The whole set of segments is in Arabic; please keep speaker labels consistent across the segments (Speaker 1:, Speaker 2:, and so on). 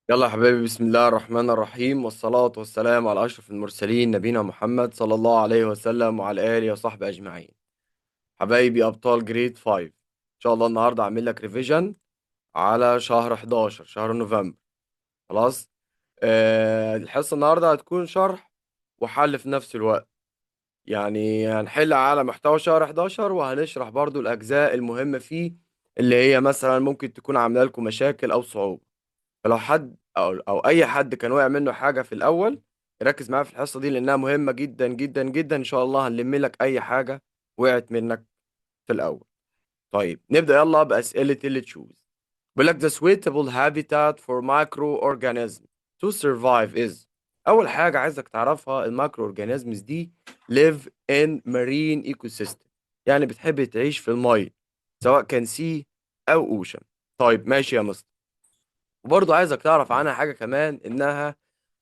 Speaker 1: يلا يا حبايبي، بسم الله الرحمن الرحيم، والصلاة والسلام على أشرف المرسلين نبينا محمد صلى الله عليه وسلم وعلى آله وصحبه أجمعين. حبايبي أبطال جريد 5، إن شاء الله النهاردة أعمل لك ريفيجن على شهر 11، شهر نوفمبر. خلاص. الحصة النهاردة هتكون شرح وحل في نفس الوقت. يعني هنحل على محتوى شهر 11 وهنشرح برضو الأجزاء المهمة فيه، اللي هي مثلا ممكن تكون عاملة لكم مشاكل أو صعوبة. فلو حد او اي حد كان واقع منه حاجه في الاول، ركز معايا في الحصه دي لانها مهمه جدا جدا جدا. ان شاء الله هنلم لك اي حاجه وقعت منك في الاول. طيب نبدا يلا باسئله اللي تشوز. بيقول لك the suitable habitat for microorganisms to survive is. اول حاجه عايزك تعرفها، المايكرو اورجانيزمز دي live in marine ecosystem، يعني بتحب تعيش في الميه، سواء كان سي او اوشن. طيب ماشي يا مستر. وبرضه عايزك تعرف عنها حاجة كمان، إنها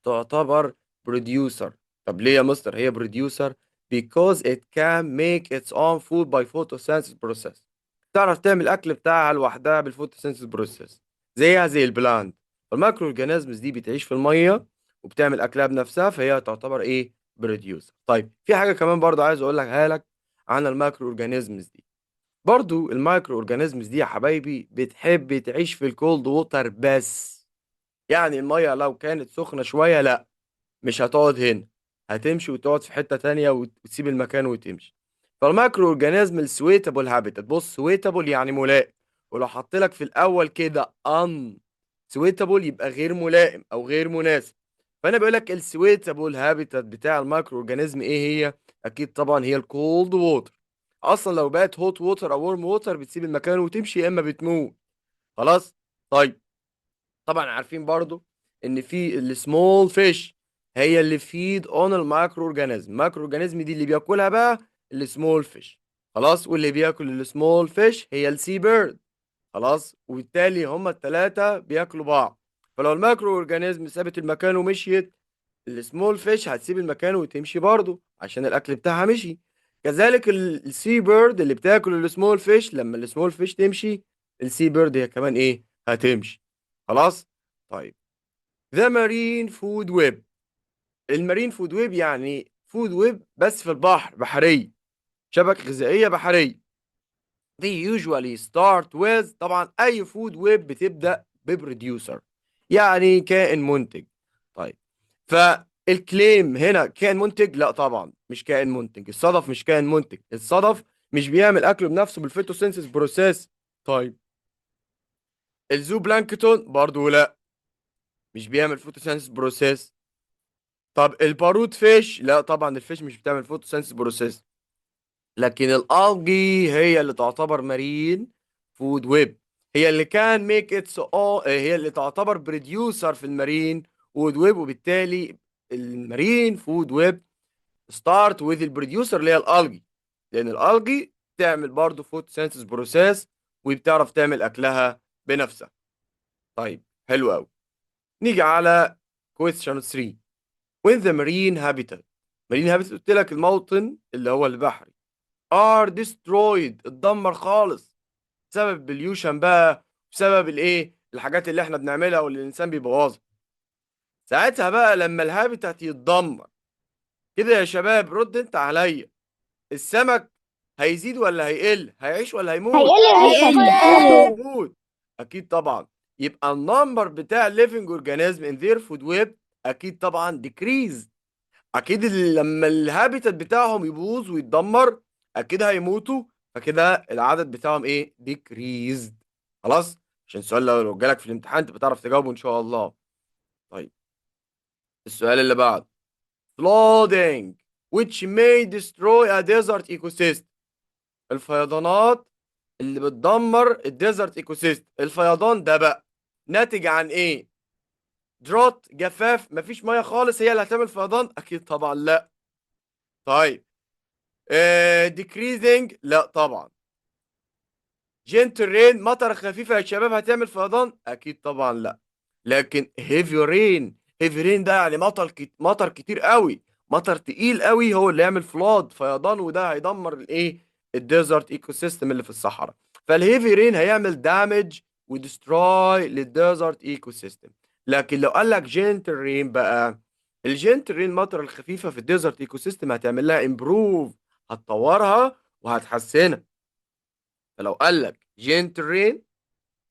Speaker 1: تعتبر بروديوسر. طب ليه يا مستر هي بروديوسر؟ because it can make its own food by photosynthesis process. تعرف تعمل أكل بتاعها لوحدها بالفوتوسينثيس بروسيس، زيها زي البلاند. فالمايكرو اورجانيزمز دي بتعيش في المية وبتعمل أكلها بنفسها، فهي تعتبر إيه؟ بروديوسر. طيب في حاجة كمان برضه عايز أقول لك عن المايكرو اورجانيزمز دي. برضو المايكرو اورجانيزمز دي يا حبايبي بتحب تعيش في الكولد ووتر بس. يعني المية لو كانت سخنة شوية، لا، مش هتقعد هنا، هتمشي وتقعد في حتة تانية وتسيب المكان وتمشي. فالمايكرو اورجانيزم السويتابل هابيتات، بص سويتابل يعني ملائم، ولو حط لك في الاول كده ان سويتابل يبقى غير ملائم او غير مناسب. فانا بقول لك السويتابل هابيتات بتاع المايكرو اورجانيزم ايه هي؟ اكيد طبعا هي الكولد ووتر. اصلا لو بقت هوت ووتر او ورم ووتر بتسيب المكان وتمشي يا اما بتموت. خلاص. طيب طبعا عارفين برضو ان في السمول فيش هي اللي فيد اون المايكرو اورجانيزم. المايكرو اورجانيزم دي اللي بياكلها بقى السمول فيش. خلاص. واللي بياكل السمول فيش هي السي بيرد. خلاص. وبالتالي هما الثلاثه بياكلوا بعض. فلو المايكرو اورجانيزم سابت المكان ومشيت، السمول فيش هتسيب المكان وتمشي برضو عشان الاكل بتاعها مشي. كذلك السي بيرد اللي بتاكل السمول فيش، لما السمول فيش تمشي، السي بيرد هي كمان ايه؟ هتمشي. خلاص. طيب ذا مارين فود ويب. المارين فود ويب يعني فود ويب بس في البحر، بحرية، شبكة غذائية بحرية. they usually start with، طبعا أي فود ويب بتبدأ ببروديوسر، يعني كائن منتج. طيب فالكليم هنا كائن منتج؟ لا طبعا مش كائن منتج. الصدف مش كائن منتج، الصدف مش بيعمل أكله بنفسه بالفوتوسينثيس بروسيس. طيب الزو بلانكتون برضو لا، مش بيعمل فوتوسينثيس بروسيس. طب البارود فيش؟ لا طبعا الفيش مش بتعمل فوتوسينثيس بروسيس. لكن الالجي هي اللي تعتبر مارين فود ويب، هي اللي كان ميك اتس هي اللي تعتبر بروديوسر في المارين فود ويب. وبالتالي المارين فود ويب ستارت وذ البروديوسر اللي هي الالجي، لان الالجي تعمل برضه فوتوسينثيس بروسيس وبتعرف تعمل اكلها بنفسها. طيب حلو قوي. نيجي على question 3. when the marine habitat، marine habitat قلت لك الموطن اللي هو البحري، are destroyed، اتدمر خالص بسبب البليوشن بقى، بسبب الايه، الحاجات اللي احنا بنعملها واللي الانسان بيبوظها. ساعتها بقى لما الهابيتات يتدمر كده يا شباب، رد انت عليا، السمك هيزيد ولا هيقل؟ هيعيش ولا هيموت؟
Speaker 2: هيقل يا مستر
Speaker 3: هيقل.
Speaker 2: هيقل.
Speaker 1: هيموت. اكيد طبعا. يبقى النمبر بتاع living organism in their food web اكيد طبعا decrease. اكيد لما الهابيتات بتاعهم يبوظ ويتدمر اكيد هيموتوا، فكده العدد بتاعهم ايه؟ ديكريزد. خلاص. عشان السؤال لو جالك في الامتحان انت بتعرف تجاوبه ان شاء الله. طيب السؤال اللي بعد flooding which may destroy a desert ecosystem. الفيضانات اللي بتدمر الديزرت ايكو سيستم. الفيضان ده بقى ناتج عن ايه؟ دروت، جفاف، مفيش ميه خالص هي اللي هتعمل فيضان؟ اكيد طبعا لا. طيب decreasing؟ لا طبعا. جنتل رين، مطر خفيفة يا شباب هتعمل فيضان؟ أكيد طبعا لا. لكن هيفي رين، هيفي رين ده يعني مطر كتير قوي، مطر تقيل قوي هو اللي يعمل فلاد، فيضان، وده هيدمر الايه؟ الديزرت ايكو سيستم اللي في الصحراء. فالهيفي رين هيعمل دامج ودستروي للديزرت ايكو سيستم. لكن لو قال لك جنتل رين بقى، الجنتل رين المطره الخفيفه في الديزرت ايكو سيستم هتعمل لها امبروف، هتطورها وهتحسنها. فلو قال لك جنتل رين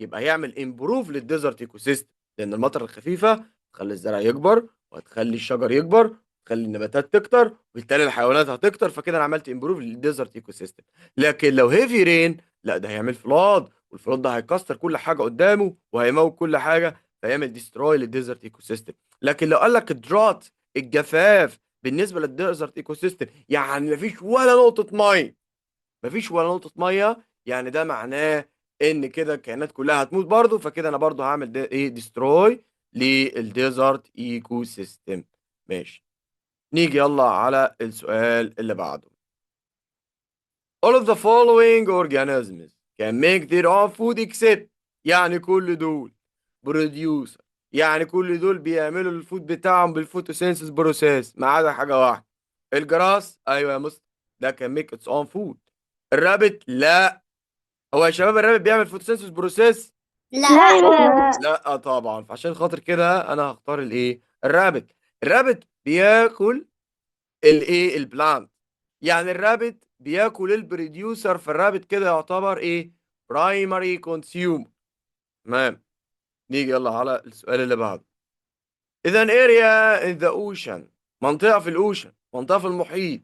Speaker 1: يبقى هيعمل امبروف للديزرت ايكو سيستم، لان المطره الخفيفه تخلي الزرع يكبر وهتخلي الشجر يكبر وتخلي النباتات تكتر وبالتالي الحيوانات هتكتر، فكده انا عملت امبروف للديزرت ايكو سيستم. لكن لو هيفي رين لا، ده هيعمل فلاد، والفلاد ده هيكسر كل حاجه قدامه وهيموت كل حاجه، فيعمل ديستروي للديزرت ايكو سيستم. لكن لو قال لك الدرات، الجفاف بالنسبه للديزرت ايكو سيستم يعني مفيش ولا نقطه ميه، مفيش ولا نقطة مية، يعني ده معناه ان كده الكائنات كلها هتموت برضه، فكده انا برضه هعمل ايه ديستروي للديزرت ايكو سيستم. ماشي، نيجي يلا على السؤال اللي بعده. All of the following organisms can make their own food except، يعني كل دول producer، يعني كل دول بيعملوا الفود بتاعهم بالفوتوسينثيس بروسيس ما عدا حاجة واحدة. الجراس ايوه يا مستر، ده كان make its own food. الرابت لا. هو يا شباب الرابط بيعمل فوتوسينثيس بروسيس؟
Speaker 2: لا لا.
Speaker 1: لا طبعا، فعشان خاطر كده انا هختار الايه الرابط. الرابط بياكل الايه البلانت، يعني الرابط بياكل البروديوسر، فالرابط كده يعتبر ايه برايمري كونسيوم. تمام، نيجي يلا على السؤال اللي بعده. اذا area in the ocean، منطقة في الاوشن، منطقة في المحيط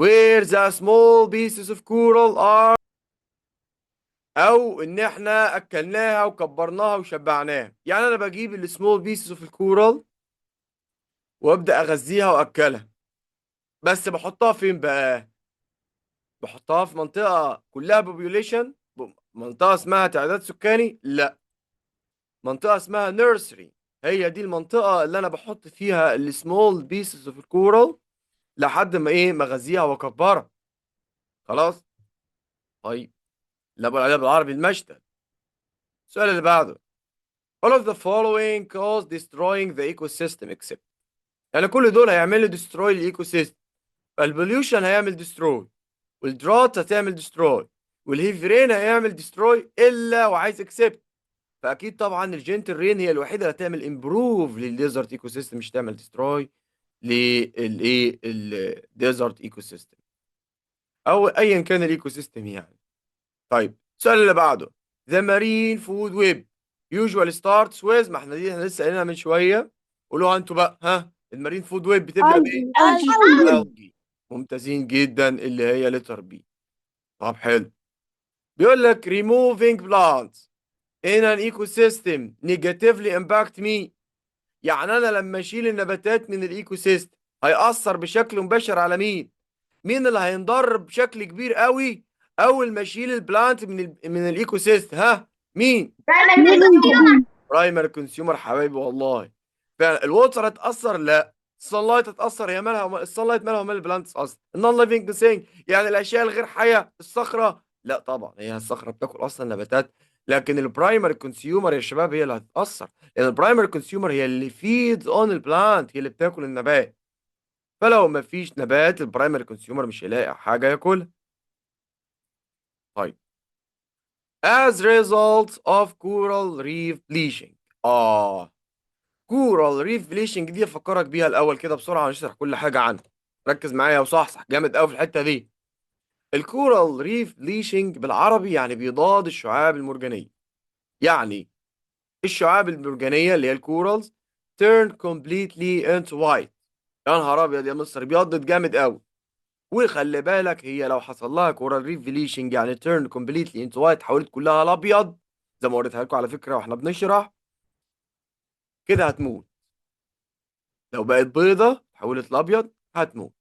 Speaker 1: where the small pieces of coral are، او ان احنا اكلناها وكبرناها وشبعناها. يعني انا بجيب السمول بيسز اوف الكورال وابدا اغذيها واكلها، بس بحطها فين بقى؟ بحطها في منطقه كلها بوبيوليشن، منطقه اسمها تعداد سكاني؟ لا، منطقه اسمها نيرسري، هي دي المنطقه اللي انا بحط فيها السمول بيسز اوف الكورال لحد ما ايه ما اغذيها واكبرها. خلاص، طيب، اللي بقول عليها بالعربي المشتل. السؤال اللي بعده. all of the following cause destroying the ecosystem except، يعني كل دول هيعملوا ديستروي للايكو سيستم. فالبوليوشن هيعمل ديستروي، والدرات هتعمل ديستروي، والهيفي رين هيعمل ديستروي الا وعايز اكسبت. فاكيد طبعا الجنتل رين هي الوحيده اللي هتعمل امبروف للديزرت ايكو سيستم، مش تعمل ديستروي للايه الديزرت ايكو سيستم او ايا كان الايكو سيستم يعني. طيب السؤال اللي بعده. The marine food web usually starts with، ما احنا دي احنا لسه قايلينها من شويه، قولوها انتوا بقى، ها المارين فود ويب بتبدا بايه؟
Speaker 2: الجي.
Speaker 1: algae. ممتازين جدا، اللي هي لتر بي. طب حلو، بيقول لك removing plants in an ecosystem negatively impact me، يعني انا لما اشيل النباتات من الايكو سيستم هيأثر بشكل مباشر على مين؟ مين اللي هينضر بشكل كبير قوي اول ما اشيل البلانت من الايكو سيستم؟ ها مين؟ برايمري كونسيومر حبايبي والله. فعلا الووتر هتأثر؟ لا. الصن هتأثر؟ هي مالها الصن مالها ومال البلانتس اصلا؟ النون ليفنج ثينج يعني الاشياء الغير حيه، الصخره؟ لا طبعا، هي الصخره بتاكل اصلا نباتات. لكن البرايمري كونسيومر يا شباب هي اللي هتتأثر، لان البرايمري كونسيومر هي اللي فيدز اون البلانت، هي اللي بتاكل النبات. فلو ما فيش نبات البرايمري كونسيومر مش هيلاقي حاجه ياكلها. طيب as result of coral reef bleaching، كورال ريف بليشنج دي افكرك بيها الاول كده بسرعه ونشرح كل حاجه عنها. ركز معايا وصحصح جامد قوي في الحته دي. الكورال ريف بليشنج بالعربي يعني بيضاد الشعاب المرجانيه. يعني الشعاب المرجانيه اللي هي الكورالز turn completely into white. يا نهار ابيض يا مصر، بيضت جامد قوي. وخلي بالك هي لو حصل لها كورال ريف بليشنج يعني turn completely into white، حولت كلها لابيض زي ما وريتها لكم على فكره واحنا بنشرح، كده هتموت. لو بقت بيضه حولت لابيض هتموت.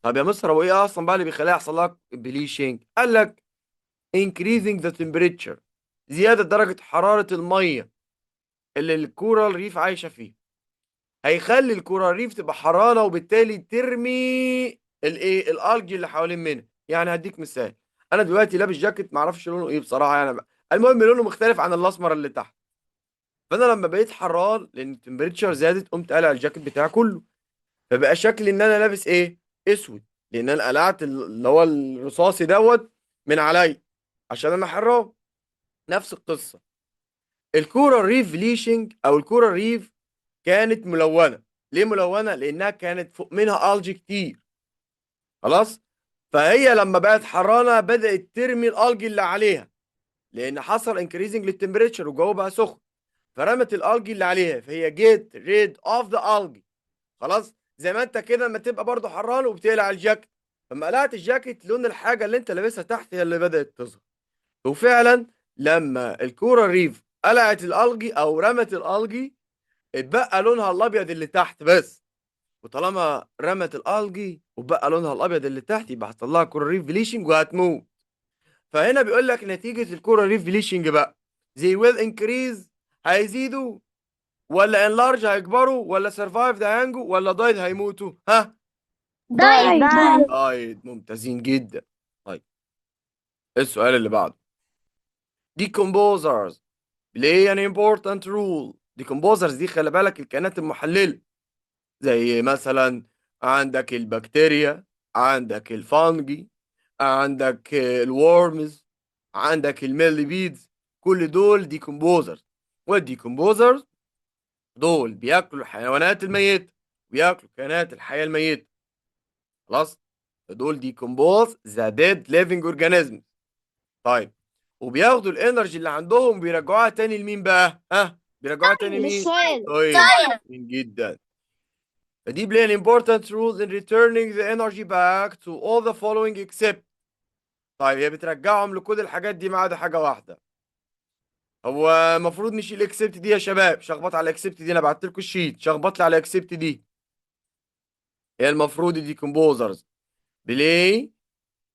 Speaker 1: طب يا مستر هو ايه اصلا بقى اللي بيخليها يحصل لك بليشنج؟ قال لك increasing the temperature، زياده درجه حراره الميه اللي الكورال ريف عايشه فيه، هيخلي الكورال ريف تبقى حرانه وبالتالي ترمي الايه الالجي اللي حوالين منها. يعني هديك مثال، انا دلوقتي لابس جاكيت ما اعرفش لونه ايه بصراحه يعني بقى. المهم لونه مختلف عن الاسمر اللي تحت، فانا لما بقيت حران لان التمبريتشر زادت قمت قالع الجاكيت بتاعي كله، فبقى شكلي ان انا لابس ايه اسود، لان انا قلعت اللي هو الرصاصي دوت من عليا عشان انا حرام. نفس القصه، الكورال ريف بليشنج او الكورال ريف كانت ملونه. ليه ملونه؟ لانها كانت فوق منها الجي كتير. خلاص. فهي لما بقت حرانه بدات ترمي الالجي اللي عليها، لان حصل انكريزنج للتمبريتشر والجو بقى سخن، فرمت الالجي اللي عليها، فهي جيت ريد اوف ذا الجي. خلاص. زي ما انت كده لما تبقى برضو حران وبتقلع الجاكيت، لما قلعت الجاكيت لون الحاجه اللي انت لابسها تحت هي اللي بدات تظهر. وفعلا لما الكورال ريف قلعت الالجي او رمت الالجي، اتبقى لونها الابيض اللي تحت بس. وطالما رمت الالجي وبقى لونها الابيض اللي تحت، يبقى هتطلع لها كورال ريف بليشنج وهتموت. فهنا بيقول لك نتيجه الكورال ريف بليشنج بقى، they will increase، هيزيدوا ولا enlarge هيكبروا ولا survive ده هينجوا ولا died هيموتوا؟ ها؟
Speaker 2: دايت.
Speaker 1: died. ممتازين جدا. طيب السؤال اللي بعده. decomposers play an important role. decomposers دي خلي بالك الكائنات المحللة، زي مثلا عندك البكتيريا، عندك الفانجي، عندك الورمز، عندك الميليبيدز. كل دول ديكمبوزرز. والديكمبوزرز دول بياكلوا الحيوانات الميتة، بياكلوا كائنات الحياة الميتة. خلاص. دول ديكمبوز ذا ديد ليفنج اورجانيزم. طيب وبياخدوا الانرجي اللي عندهم بيرجعوها تاني لمين بقى؟ ها؟ بيرجعوها تاني لمين؟
Speaker 2: للسويل.
Speaker 1: طيب جميل جدا. فدي play an important role in returning the energy back to all the following except. طيب هي بترجعهم لكل الحاجات دي ما عدا حاجة واحدة. هو المفروض نشيل اكسبت دي يا شباب، شخبط على اكسبت دي، انا بعت لكم الشيت، شخبط لي على اكسبت دي. هي المفروض دي كومبوزرز play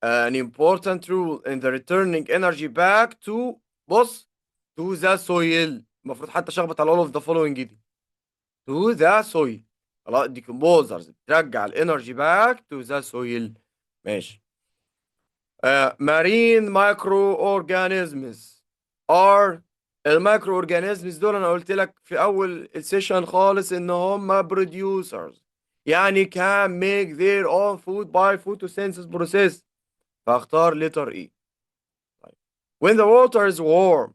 Speaker 1: an important role in the returning energy back to، بص، to the soil. المفروض حتى شخبط على all of the following دي، to the soil. خلاص decomposers بترجع الانرجي back to the soil. ماشي. marine microorganisms are، المايكرو اورجانيزمز دول انا قلت لك في اول السيشن خالص ان هم producers، يعني can make their own food by photosynthesis process. فاختار letter E. طيب. when the water is warm،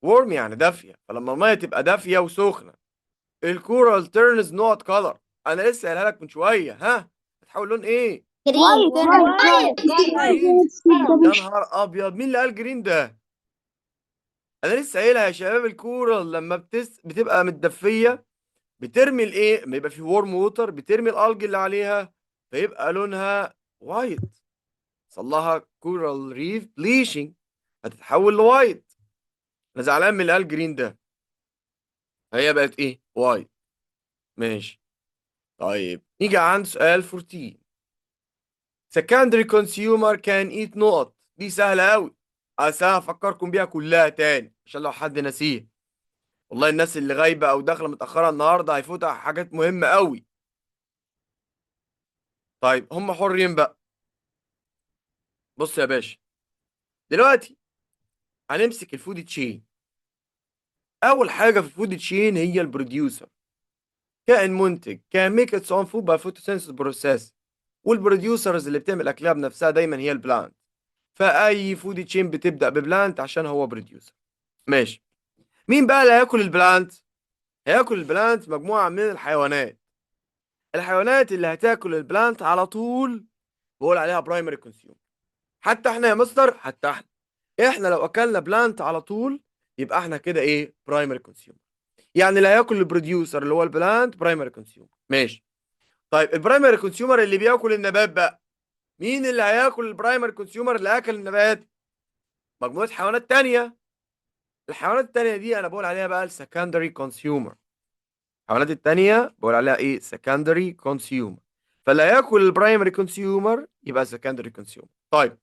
Speaker 1: warm يعني دافية، فلما المية تبقى دافية وسخنة الكورال turns not color. انا لسه قايلها لك من شوية، ها؟ هتحول لون ايه؟
Speaker 2: وايت.
Speaker 1: جرين. يا نهار ابيض، مين اللي قال جرين ده؟ انا لسه قايلها يا شباب. الكورال لما بتبقى متدفية بترمي الايه؟ لما يبقى في وورم ووتر بترمي الالج اللي عليها، فيبقى لونها وايت. صلها كورال ريف بليشنج، هتتحول لوايت. انا زعلان من اللي قال جرين ده. هي بقت ايه؟ وايت. ماشي. طيب نيجي عند سؤال 14. secondary consumer can eat نقط. دي سهلة قوي، اصل أنا هفكركم بيها كلها تاني عشان لو حد نسيه. والله الناس اللي غايبة او داخلة متأخرة النهاردة هيفوتها حاجات مهمة قوي. طيب هم حرين بقى. بص يا باشا، دلوقتي هنمسك الفود تشين. اول حاجة في الفود تشين هي البروديوسر، كائن منتج كان ميك اتس اون فود باي فوتوسينثيسيس بروسيس. والبروديوسرز اللي بتعمل اكلها بنفسها دايما هي البلانت. فاي فود تشين بتبدا ببلانت عشان هو بروديوسر. ماشي. مين بقى اللي هياكل البلانت؟ هياكل البلانت مجموعه من الحيوانات. الحيوانات اللي هتاكل البلانت على طول بقول عليها برايمري كونسيوم. حتى احنا يا مستر، حتى احنا لو اكلنا بلانت على طول يبقى احنا كده ايه؟ برايمري كونسيوم. يعني اللي هياكل البروديوسر اللي هو البلانت برايمري كونسيوم. ماشي. طيب البرايمري كونسيومر اللي بياكل النبات بقى، مين اللي هياكل البرايمري كونسيومر اللي اكل النبات؟ مجموعه حيوانات تانية. الحيوانات التانية دي انا بقول عليها بقى السكندري كونسيومر. الحيوانات التانية بقول عليها ايه؟ سكندري كونسيومر. فاللي هياكل البرايمري كونسيومر يبقى سكندري كونسيومر. طيب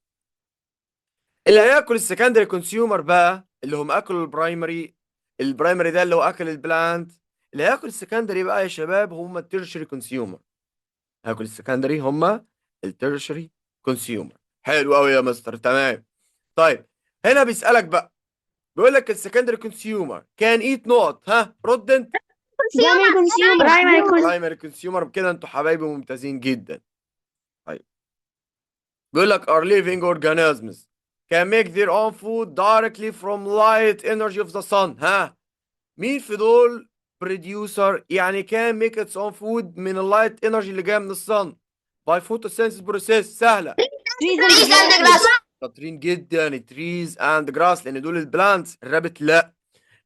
Speaker 1: اللي هياكل السكندري كونسيومر بقى اللي هم اكلوا البرايمري، البرايمري ده اللي هو اكل البلانت. اللي هياكل السكندري بقى يا شباب هم التيرشري كونسيومر. هاكل السكندري هم التيرشري كونسيومر. حلو قوي يا مستر، تمام. طيب هنا بيسألك بقى، بيقول لك السكندري كونسيومر كان ايت نقط، ها رد انت.
Speaker 2: برايمري كونسيومر.
Speaker 1: برايمري كونسيومر. كده انتوا حبايبي ممتازين جدا. طيب بيقول لك are living organisms can make their own food directly from light energy of the sun. ها مين في دول بروديوسر؟ يعني كان ميك اتس اون فود من اللايت انرجي اللي جايه من الصن باي فوتوسينثيسيس بروسيس. سهله.
Speaker 2: trees and grass.
Speaker 1: شاطرين جدا. التريز اند جراس لان دول البلانتس. الرابت لا.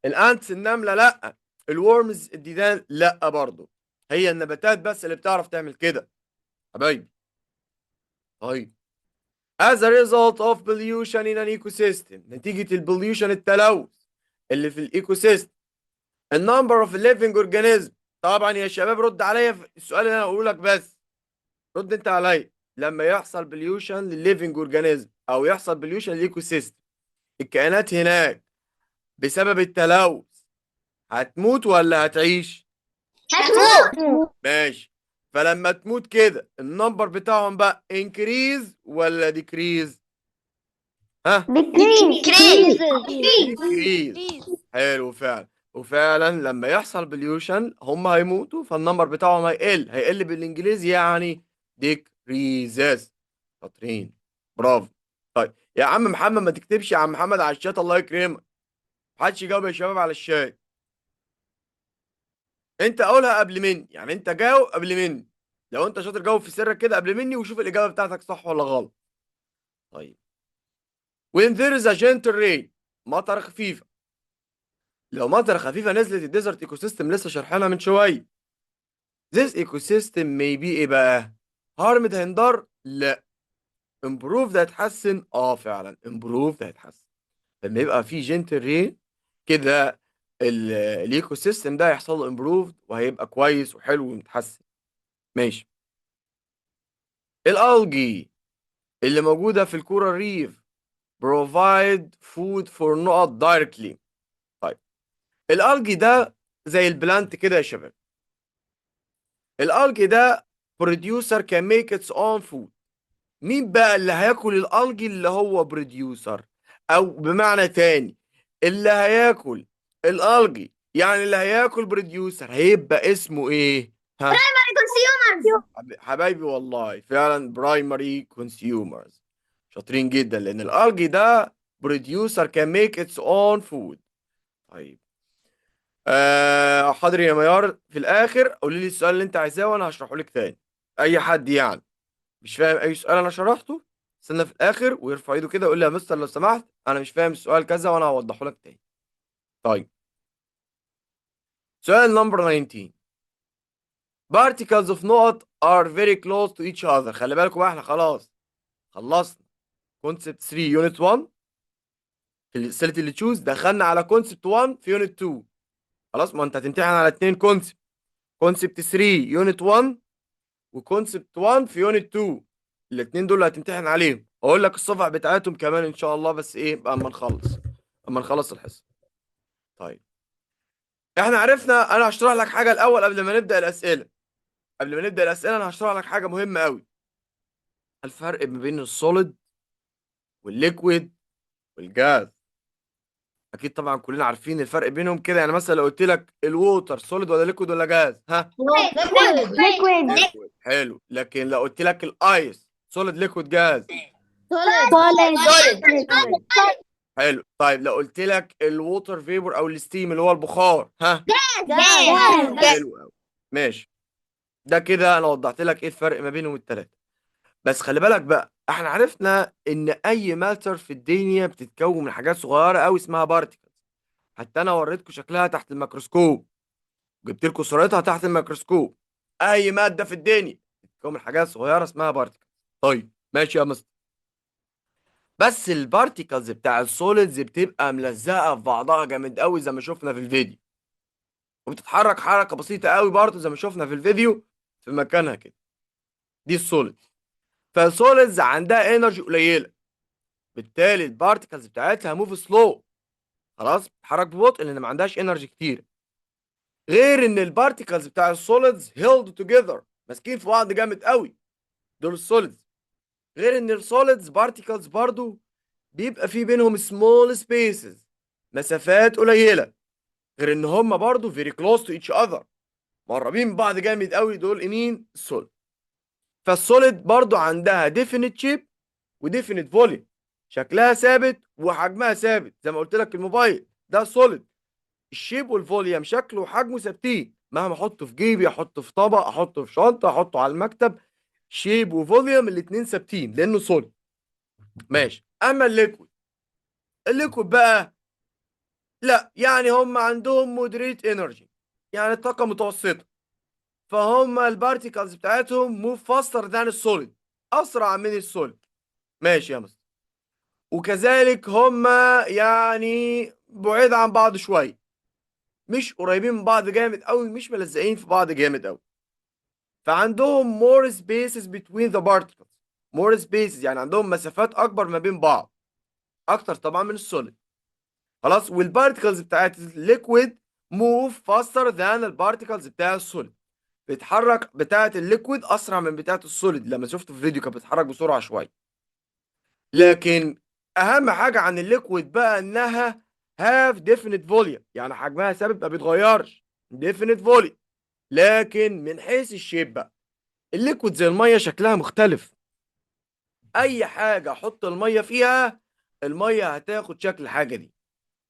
Speaker 1: الانتس النمله لا. الورمز الديدان لا برضه. هي النباتات بس اللي بتعرف تعمل كده حبايبي. طيب as a result of pollution in an ecosystem، نتيجة البوليوشن التلوث اللي في الايكو سيستم، النمبر اوف living organism. طبعا يا شباب رد عليا في السؤال اللي انا هقوله لك بس. رد انت عليا. لما يحصل بوليوشن للليفنج اورجانيزم او يحصل بوليوشن للايكو سيستم، الكائنات هناك بسبب التلوث هتموت ولا هتعيش؟
Speaker 2: هتموت.
Speaker 1: ماشي. فلما تموت كده النمبر بتاعهم بقى انكريز ولا ديكريز؟ ها؟
Speaker 2: decrease.
Speaker 1: ديكريز. حلو فعلا. وفعلا لما يحصل بليوشن هم هيموتوا فالنمبر بتاعهم هيقل بالانجليزي يعني decreases. شاطرين. برافو. طيب يا عم محمد ما تكتبش يا عم محمد على الشات الله يكرمك. محدش يجاوب يا شباب على الشات. انت قولها قبل مني يعني انت جاوب قبل مني. لو انت شاطر جاوب في سرك كده قبل مني وشوف الاجابه بتاعتك صح ولا غلط. طيب when there is a gentle rain، مطر خفيفه. لو مطر خفيفه نزلت الديزرت ايكو سيستم لسه شارحينها من شويه. this ecosystem may be ايه بقى؟ harmed هينضر؟ لا. improved هيتحسن؟ اه فعلا improved هيتحسن. لما يبقى في gentle rain كده الايكو سيستم ده هيحصل له improved وهيبقى كويس وحلو ومتحسن. ماشي. الالجي اللي موجوده في الكورال ريف provide food for نقط directly. طيب الالجي ده زي البلانت كده يا شباب. الالجي ده بروديوسر كان ميك اتس اون فود. مين بقى اللي هياكل الالجي اللي هو بروديوسر؟ او بمعنى تاني اللي هياكل الالجي يعني اللي هياكل بروديوسر هيبقى اسمه ايه؟ ها؟
Speaker 2: consumers.
Speaker 1: حبايبي والله فعلا برايمري كونسيومرز. شاطرين جدا لان الالجي ده بروديوسر كان ميك اتس اون فود. طيب حاضر يا ميار في الاخر قولي لي السؤال اللي انت عايزاه وانا هشرحه لك تاني. اي حد يعني مش فاهم اي سؤال انا شرحته استنى في الاخر ويرفع ايده كده ويقول لي يا مستر لو سمحت انا مش فاهم السؤال كذا وانا هوضحه لك تاني. طيب سؤال نمبر 19. particles of نقط are very close to each other. خلي بالكم بقى احنا خلاص خلصنا كونسبت 3 يونت 1 في السلة اللي تشوز. دخلنا على كونسبت 1 في يونت 2. خلاص ما انت هتمتحن على اتنين كونسبت. كونسبت 3 يونت 1 وكونسبت 1 في يونت 2. الاتنين دول اللي هتمتحن عليهم. اقول لك الصفح بتاعتهم كمان ان شاء الله بس ايه بقى اما نخلص الحصه. طيب احنا عرفنا. انا هشرح لك حاجه الاول قبل ما نبدا الاسئله. انا هشرح لك حاجه مهمه قوي. الفرق ما بين السوليد والليكويد والجاز. اكيد طبعا كلنا عارفين الفرق بينهم كده. يعني مثلا لو قلت لك الووتر سوليد ولا ليكويد ولا جاز؟ ها؟
Speaker 2: liquid.
Speaker 1: ليكويد. حلو. لكن لو قلت لك الايس سوليد ليكويد جاز؟
Speaker 2: solid.
Speaker 1: حلو. طيب لو قلت لك الووتر فيبر او الستيم اللي هو البخار؟ ها؟
Speaker 2: gas.
Speaker 1: حلو قوي. ماشي. ده كده انا وضحت لك ايه الفرق ما بينهم الثلاثه. بس خلي بالك بقى احنا عرفنا ان اي ماتر في الدنيا بتتكون من حاجات صغيره قوي اسمها بارتيكلز. حتى انا وريتكم شكلها تحت الميكروسكوب. جبت لكم صورتها تحت الميكروسكوب. اي ماده في الدنيا بتتكون من حاجات صغيره اسمها بارتيكلز. طيب ماشي يا مستر. بس البارتيكلز بتاع السوليدز بتبقى ملزقه في بعضها جامد قوي زي ما شفنا في الفيديو. وبتتحرك حركه بسيطه قوي برضه زي ما شفنا في الفيديو في مكانها كده. دي السوليدز. فالسوليدز عندها انرجي قليله. بالتالي البارتيكلز بتاعتها موف سلو. خلاص بتتحرك ببطء لان ما عندهاش انرجي كتير. غير ان البارتيكلز بتاع السوليدز هيلد توجذر ماسكين في بعض جامد قوي. دول السوليدز. غير ان السوليدز بارتيكلز برضو بيبقى في بينهم سمول سبيسز مسافات قليله. غير ان هم برضو فيري كلوز تو ايتش اذر مقربين من بعض جامد قوي. دول مين؟ السوليد. فالسوليد برضو عندها ديفينيت شيب وديفينيت فوليوم. شكلها ثابت وحجمها ثابت زي ما قلت لك الموبايل ده سوليد. الشيب والفوليوم شكله وحجمه ثابتين، مهما احطه في جيبي، احطه في طبق، احطه في شنطه، احطه على المكتب، شيب وفوليوم الاتنين ثابتين لانه سوليد. ماشي. اما الليكويد بقى لا، يعني هم عندهم مودريت انرجي، يعني طاقه متوسطه، فهم البارتيكلز بتاعتهم موف فاستر ذان السوليد، اسرع من السوليد. ماشي يا مستر. وكذلك هم يعني بعيد عن بعض شويه، مش قريبين من بعض جامد قوي، مش ملزقين في بعض جامد قوي. فعندهم more spaces between the particles. more spaces يعني عندهم مسافات اكبر ما بين بعض، اكتر طبعا من السوليد. خلاص. والبارتيكلز بتاعت الليكويد move faster than البارتيكلز بتاع السوليد. بتتحرك بتاعت الليكويد اسرع من بتاعت السوليد، لما شفت في الفيديو كانت بتتحرك بسرعه شويه. لكن اهم حاجه عن الليكويد بقى انها have definite volume، يعني حجمها ثابت ما بيتغيرش، definite volume. لكن من حيث الشيب بقى، الليكويد زي الميه شكلها مختلف. اي حاجه احط الميه فيها، الميه هتاخد شكل الحاجه دي،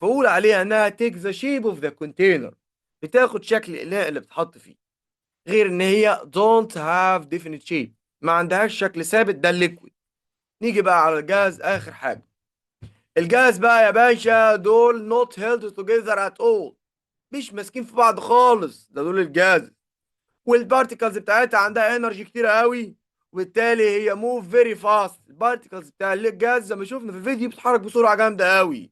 Speaker 1: فاقول عليها انها take the shape of the container، بتاخد شكل الاناء اللي بتحط فيه. غير ان هي don't have definite shape، ما عندهاش شكل ثابت، ده الليكويد. نيجي بقى على الجاز، اخر حاجه. الجاز بقى يا باشا دول not held together at all، مش ماسكين في بعض خالص، ده دول الجاز. والبارتيكلز بتاعتها عندها انرجي كتيره قوي، وبالتالي هي موف فيري فاست. البارتيكلز بتاع الجاز زي ما شفنا في الفيديو بتتحرك بسرعه جامده قوي.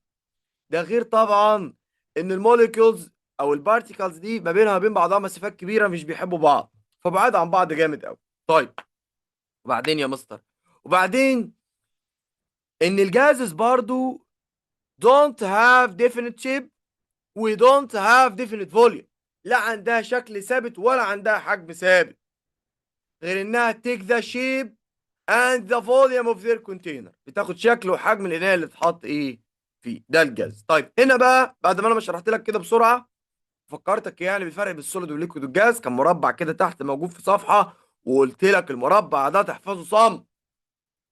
Speaker 1: ده غير طبعا ان الموليكيولز او البارتيكلز دي ما بينها وبين بعضها مسافات كبيره، مش بيحبوا بعض، فبعاد عن بعض جامد قوي. طيب، وبعدين يا مستر، وبعدين ان الجازز برضو don't have definite shape و don't have definite volume، لا عندها شكل ثابت ولا عندها حجم ثابت، غير انها take the shape and the volume of their container، بتاخد شكل وحجم الاناء اللي اتحط ايه فيه. ده الجاز. طيب هنا بقى بعد ما انا شرحت لك كده بسرعه، فكرتك يعني بالفرق بين السوليد والليكويد والجاز، كان مربع كده تحت موجود في صفحه، وقلت لك المربع ده تحفظه صم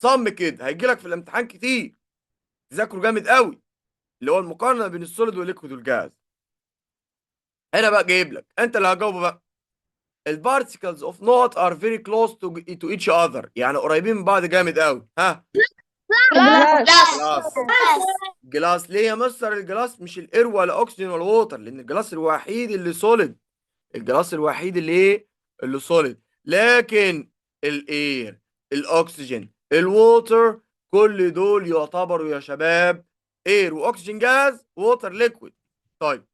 Speaker 1: صم كده، هيجي لك في الامتحان كتير، تذاكره جامد قوي، اللي هو المقارنه بين السوليد والليكويد والجاز. هنا بقى جايب لك انت اللي هجاوبه بقى. البارتيكلز اوف نوت ار فيري كلوز تو ايتش اذر، يعني قريبين من بعض جامد قوي. ها؟ جلاس. جلاس ليه يا مستر؟ الجلاس مش الاير ولا اكسجين ولا ووتر، لان الجلاس الوحيد اللي سوليد، الجلاس الوحيد اللي ايه، اللي سوليد. لكن الاير، الاكسجين، الووتر، كل دول يعتبروا يا شباب اير واكسجين جاز، ووتر ليكويد. طيب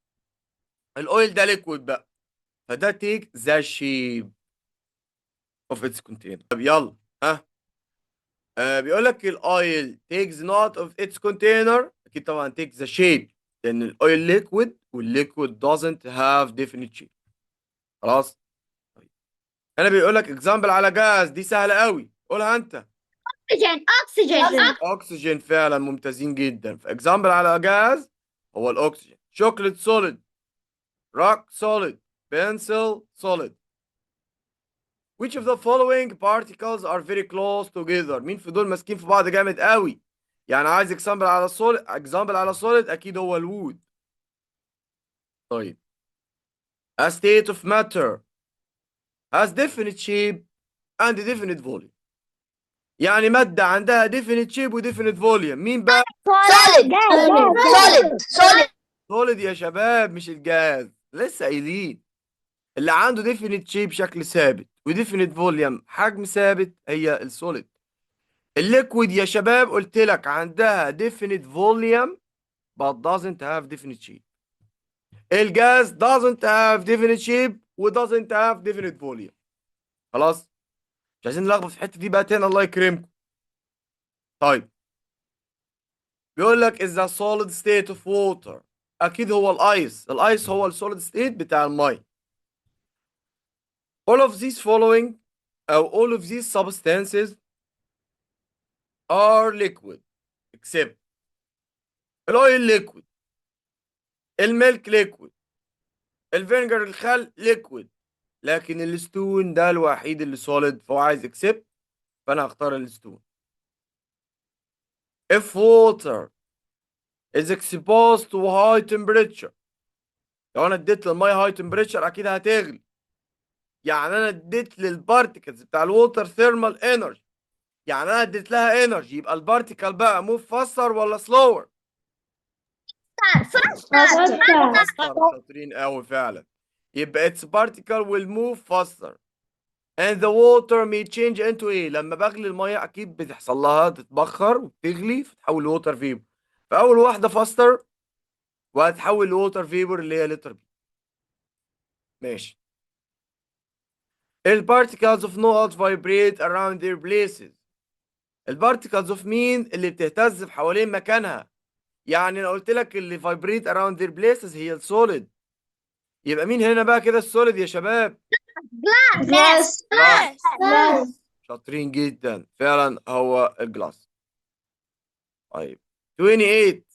Speaker 1: الاويل ده ليكويد بقى، فده تيك ذا شيب اوف اتس كونتينر. طب يلا ها. بيقول لك الاويل takes note of its container، اكيد طبعا take the shape، لان الاويل ليكويد والليكويد doesn't have definite shape. خلاص. طيب هنا بيقول لك اكزامبل على جاز، دي سهله قوي، قولها انت.
Speaker 2: oxygen.
Speaker 1: اكسجين، فعلا ممتازين جدا. فاكزامبل على جاز هو الاكسجين. شوكليت سوليد، روك سوليد، بنسل سوليد. Which of the following particles are very close together؟ مين في دول ماسكين في بعض جامد قوي؟ يعني عايز اكزامبل على solid، اكزامبل على solid اكيد هو الوود. طيب a state of matter has definite shape and definite volume، يعني مادة عندها definite shape و definite volume. مين بقى؟
Speaker 2: Solid. Solid.
Speaker 1: solid يا شباب، مش الجاز، لسه قايلين. اللي عنده definite shape شكل ثابت و definite volume حجم ثابت هي السوليد. الليكويد يا شباب قلت لك عندها definite volume but doesn't have definite shape. الجاز doesn't have definite shape و doesn't have definite volume. خلاص، مش عايزين نلخبط في الحته دي بقى تاني، الله يكرمكم. طيب بيقول لك is the solid state of water، اكيد هو الايس. الايس هو السوليد ستيت بتاع الميه. all of these following او all of these substances are liquid except الاويل ليكويد، الميلك ليكويد، الفينجر الخل ليكويد، لكن الستون ده الوحيد اللي سوليد، فهو عايز اكسبت، فانا هختار الستون. if water is exposed to high temperature، لو انا اديت للميه هاي تمبريتشر اكيد هتغلي. يعني انا اديت للبارتيكلز بتاع الووتر ثيرمال انرجي، يعني انا اديت لها انرجي، يبقى البارتيكل بقى موف فاستر ولا سلور؟
Speaker 2: faster.
Speaker 1: فاستر. شاطرين قوي فعلا. يبقى its particle will move faster and the water may change into ايه؟ لما بغلي الميه اكيد بتحصل لها تتبخر وتغلي فتحول لووتر فيبر. فاول واحده فاستر وهتحول لووتر فيبر اللي هي لتر بي. ماشي. البارتيكلز اوف نوت vibrate around their places. البارتيكلز اوف مين؟ اللي بتهتز في حوالين مكانها. يعني انا قلت لك اللي vibrate around their places هي السوليد. يبقى مين هنا بقى كده السوليد يا شباب؟
Speaker 2: Glass.
Speaker 1: جلاس. شاطرين جدا فعلا هو الجلاس. طيب 28.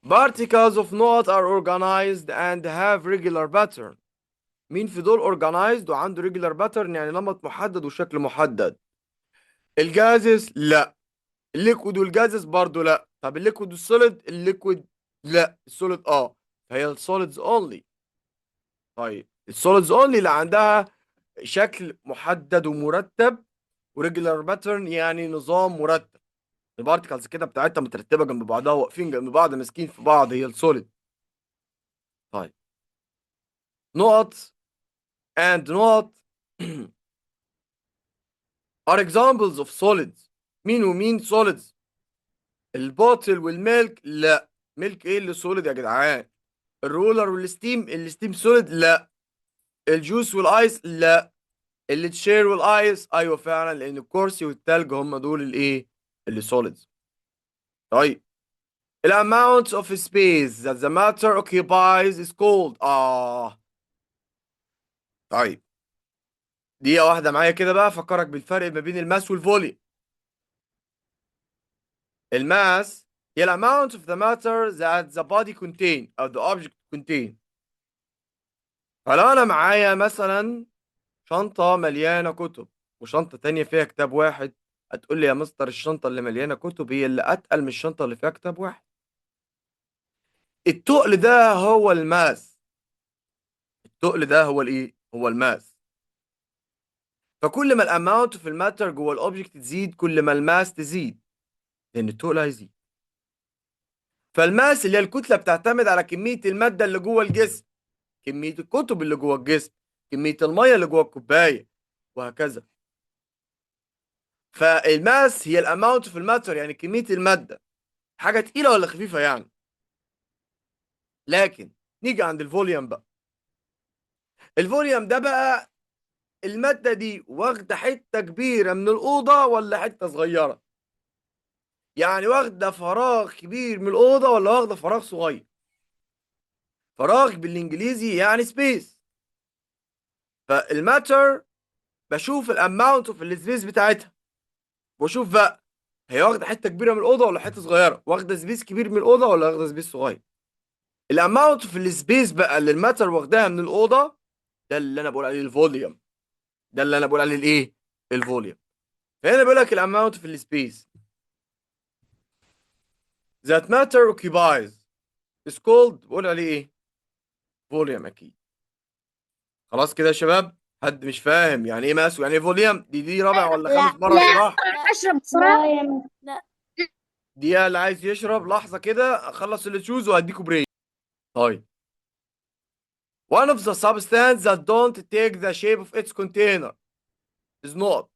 Speaker 1: Particles of note are organized and have regular pattern. مين في دول organized وعنده regular pattern يعني نمط محدد وشكل محدد؟ الجازز لا، الليكويد والجازز برضو لا. طب الليكويد والسوليد؟ الليكويد لا، السوليد اه. فهي السوليدز اونلي. طيب السوليدز اونلي اللي عندها شكل محدد ومرتب وريجولار باترن يعني نظام مرتب. البارتكلز كده بتاعتها مترتبه جنب بعضها واقفين جنب بعض ماسكين في بعض، هي السوليد. طيب نقط and نقط are examples of solids. مين ومين solids؟ البوتل والميلك لا. ميلك ايه اللي سوليد يا جدعان؟ الرولر والستيم، الستيم سوليد لا. الجوس والايس لا. التشير والايس ايوه فعلا، لان الكرسي والتلج هم دول الايه اللي سوليدز. طيب ال amount of space that the matter occupies is called طيب دقيقة واحدة معايا كده بقى افكرك بالفرق ما بين الماس والفوليوم. الماس هي ال amount of the matter that the body contain أو the object contain. فلو أنا معايا مثلا شنطة مليانة كتب وشنطة تانية فيها كتاب واحد، هتقول لي يا مستر الشنطة اللي مليانة كتب هي اللي أتقل من الشنطة اللي فيها كتاب واحد. التقل ده هو الماس. التقل ده هو الايه؟ هو الماس. فكل ما الاماونت في الماتر جوه الاوبجكت تزيد كل ما الماس تزيد، لان التقل هيزيد. فالماس اللي هي الكتله بتعتمد على كميه الماده اللي جوه الجسم، كميه الكتب اللي جوه الجسم، كميه الميه اللي جوه الكوبايه، وهكذا. فالماس هي الاماونت في الماتر يعني كميه الماده، حاجه تقيله ولا خفيفه يعني. لكن نيجي عند الفوليوم بقى. الفوليوم ده بقى الماده دي واخده حته كبيره من الاوضه ولا حته صغيره؟ يعني واخده فراغ كبير من الاوضه ولا واخده فراغ صغير؟ فراغ بالانجليزي يعني سبيس. فالماتر بشوف الاماونت اوف السبيس بتاعتها، واشوف بقى هي واخده حته كبيره من الاوضه ولا حته صغيره، واخده سبيس كبير من الاوضه ولا واخده سبيس صغير. الاماونت اوف السبيس بقى اللي الماتر واخداها من الاوضه، ده اللي انا بقول عليه الفوليوم. ده اللي انا بقول عليه الايه؟ الفوليوم. فهنا بيقول لك الاماونت اوف السبيس that matter occupies is called، بقول عليه ايه؟ فوليوم اكيد. خلاص كده يا شباب، حد مش فاهم يعني ايه ماس ويعني ايه فوليوم؟ دي رابع ولا
Speaker 2: لا
Speaker 1: خامس مره
Speaker 2: لا
Speaker 1: اشرح.
Speaker 2: اشرب بسرعة.
Speaker 3: لا.
Speaker 1: دي اللي عايز يشرب لحظه كده اخلص اللي تشوز وهديكوا بريك. طيب one of the substances that don't take the shape of its container is not.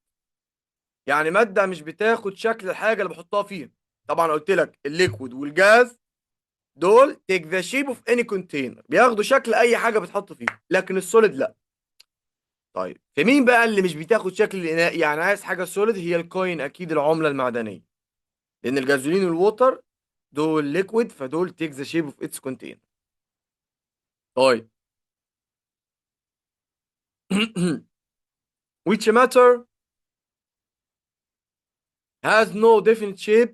Speaker 1: يعني ماده مش بتاخد شكل الحاجه اللي بحطها فيها. طبعا قلت لك الليكويد والجاز دول take the shape of any container، بياخدوا شكل اي حاجه بتحط فيها، لكن السوليد لا. طيب في مين بقى اللي مش بتاخد شكل الاناء؟ يعني عايز حاجه سوليد، هي الكوين اكيد، العمله المعدنيه. لان الجازولين والووتر دول ليكويد فدول تيك ذا شيب اوف اتس كونتين. طيب which matter has no definite shape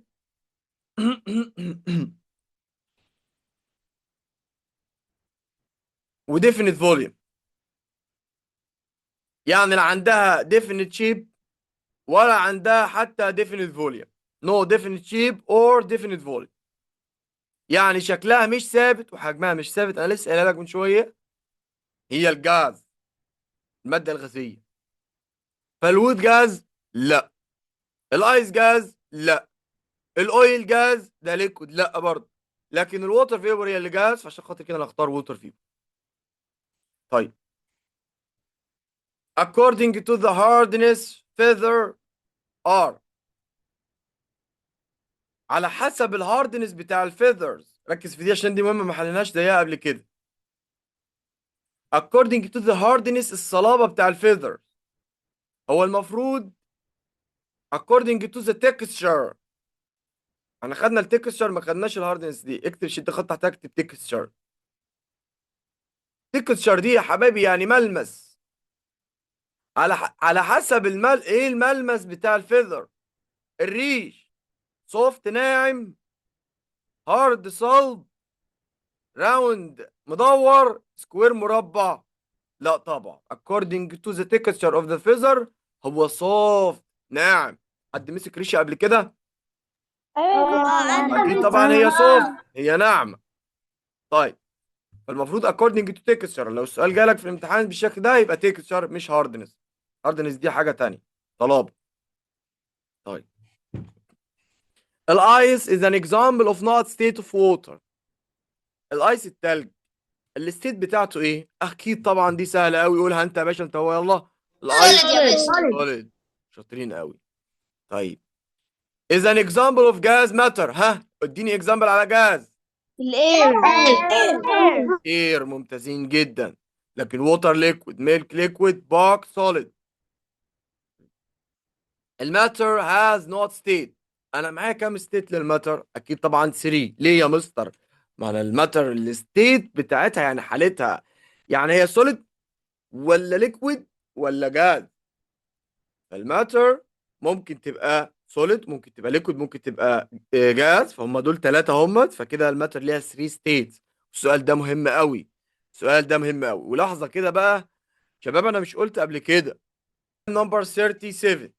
Speaker 1: و definite volume. يعني لا عندها definite shape ولا عندها حتى definite volume. no definite shape or definite volume. يعني شكلها مش ثابت وحجمها مش ثابت. انا لسه قايلها لك من شويه، هي الجاز، الماده الغازيه. فالوود جاز لا، الايس جاز لا، الاويل جاز ده ليكويد لا برضه، لكن الووتر فيبر هي اللي جاز، فعشان خاطر كده انا اختار ووتر فيبر. طيب according to the hardness feather are، على حسب الهاردنس بتاع الفيذرز، ركز في دي عشان دي مهمه ما حليناش زيها قبل كده. according to the hardness، الصلابه بتاع الفيذر، هو المفروض according to the texture. احنا خدنا التكستشر ما خدناش الهاردنس دي. اكتب شد خط تحتها، اكتب تكستشر. تكستشر دي يا حبايبي يعني ملمس. على حسب ايه الملمس بتاع الفيذر. الريش سوفت ناعم، هارد صلب، راوند مدور، سكوير مربع. لا طبعا according to the texture of the feather هو soft ناعم. حد مسك ريشه قبل كده؟ اكيد طبعا هي soft، هي ناعمه. طيب فالمفروض according to texture، لو السؤال جالك في الامتحان بالشكل ده يبقى texture مش hardness. hardness دي حاجه تانية، طلاب. طيب الايس is an example of not state of water. الايس التلج الستيت بتاعته ايه؟ اكيد طبعا دي سهله قوي، قولها انت يا باشا، انت هو يلا. الايس
Speaker 2: solid يا مستر.
Speaker 1: solid. شاطرين قوي. طيب is an example of gas matter. ها اديني example على جاز.
Speaker 2: الاير.
Speaker 1: air. ممتازين جدا. لكن water liquid، milk liquid، bark solid. الماتر has not state. انا معايا كام ستيت للماتر؟ اكيد طبعا 3. ليه يا مستر؟ معنى الماتر الستيت بتاعتها يعني حالتها، يعني هي سوليد ولا ليكويد ولا جاز. الماتر ممكن تبقى سوليد، ممكن تبقى ليكويد، ممكن تبقى جاز، فهم دول ثلاثة هم. فكده الماتر ليها 3 ستيتس. السؤال ده مهم قوي، السؤال ده مهم قوي. ولحظة كده بقى شباب، انا مش قلت قبل كده نمبر 37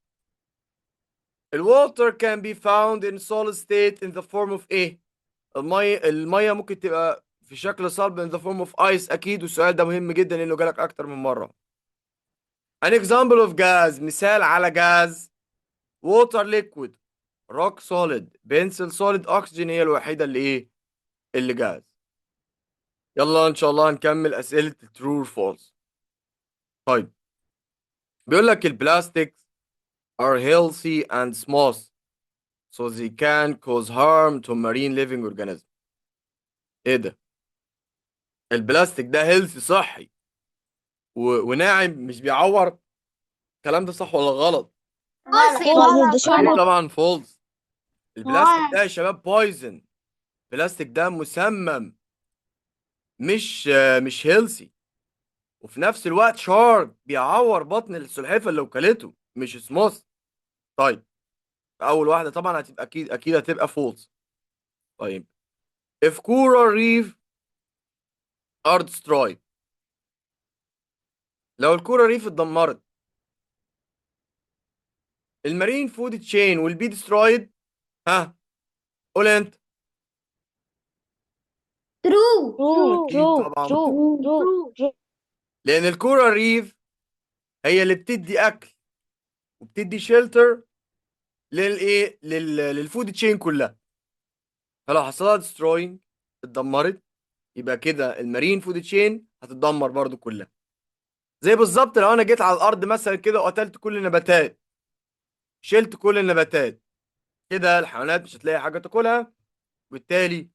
Speaker 1: الووتر can be found in solid state in the form of ايه؟ المية ممكن تبقى في شكل صلب in the form of ice اكيد. والسؤال ده مهم جدا لانه جالك اكتر من مرة. an example of gas، مثال على جاز. water liquid، rock solid، pencil solid، oxygen هي الوحيدة اللي ايه؟ اللي جاز. يلا ان شاء الله هنكمل اسئلة true or false. طيب بيقول لك البلاستيك are healthy and smooth so they can cause harm to marine living organisms. ايه ده؟ البلاستيك ده هيلثي صحي وناعم مش بيعور؟ الكلام ده صح ولا غلط؟
Speaker 2: غلط.
Speaker 1: اكيد طبعا فولس. البلاستيك ده يا شباب بويزن. البلاستيك ده مسمم، مش هيلثي. وفي نفس الوقت شارب، بيعور بطن السلحفه اللي وكلته، مش سموث. طيب اول واحده طبعا هتبقى اكيد هتبقى فولس. طيب if coral reef are destroyed، لو الكورال ريف اتدمرت المارين فود تشين will be destroyed. ها قول انت.
Speaker 2: true.
Speaker 1: اكيد طبعا لان الكورال ريف هي اللي بتدي اكل وبتدي شيلتر للفود تشين كلها. فلو حصل لها ديستروينج، اتدمرت، يبقى كده المارين فود تشين هتتدمر برضو كلها. زي بالظبط لو انا جيت على الارض مثلا كده وقتلت كل النباتات، شلت كل النباتات، كده الحيوانات مش هتلاقي حاجه تاكلها، وبالتالي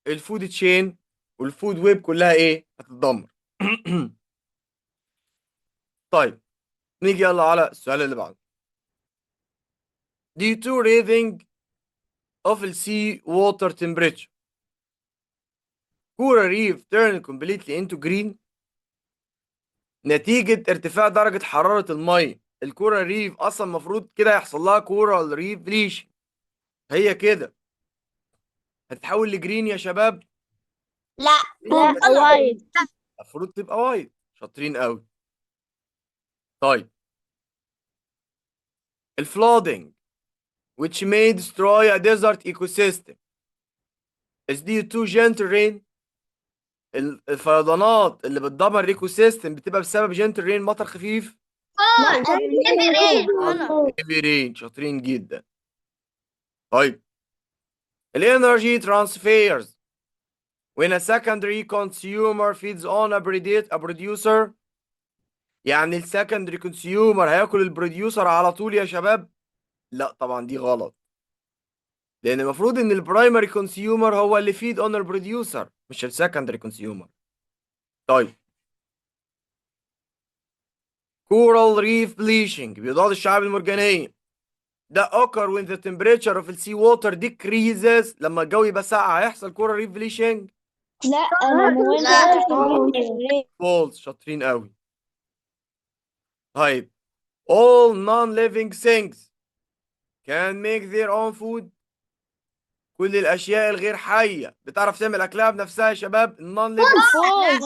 Speaker 1: الفود تشين والفود ويب كلها ايه؟ هتتدمر. طيب نيجي يلا على السؤال اللي بعده. due to raising of the sea water temperature coral reef turn completely into green. نتيجة ارتفاع درجة حرارة المية، الكورال ريف اصلا المفروض كده يحصل لها كورال ريف بليش، هي كده هتتحول لجرين يا شباب.
Speaker 2: لا.
Speaker 3: وايد.
Speaker 1: المفروض تبقى وايت. شاطرين قوي. طيب الفلودنج which may destroy a desert ecosystem. is due to gentle rain. الفيضانات اللي بتدمر الايكو سيستم بتبقى بسبب جنتل رين، مطر خفيف. هيفي رين، شاطرين جدا. طيب الانرجي ترانسفيرز when a secondary consumer feeds on a producer. يعني السكندري كونسيومر هياكل البروديوسر على طول يا شباب؟ لا طبعا دي غلط، لان المفروض ان البرايمري كونسيومر هو اللي فيد اون البروديوسر مش السكندري كونسيومر. طيب كورال ريف بليشنج، بيضاد الشعاب المرجانيه، ده occur when the temperature of the sea water decreases. لما الجو يبقى ساقع هيحصل كورال ريف بليشنج؟
Speaker 2: لا انا موافقة.
Speaker 1: فولس، شاطرين قوي. طيب all non-living things can make their own food. كل الاشياء الغير حيه بتعرف تعمل اكلها بنفسها يا شباب؟ النون ليفنج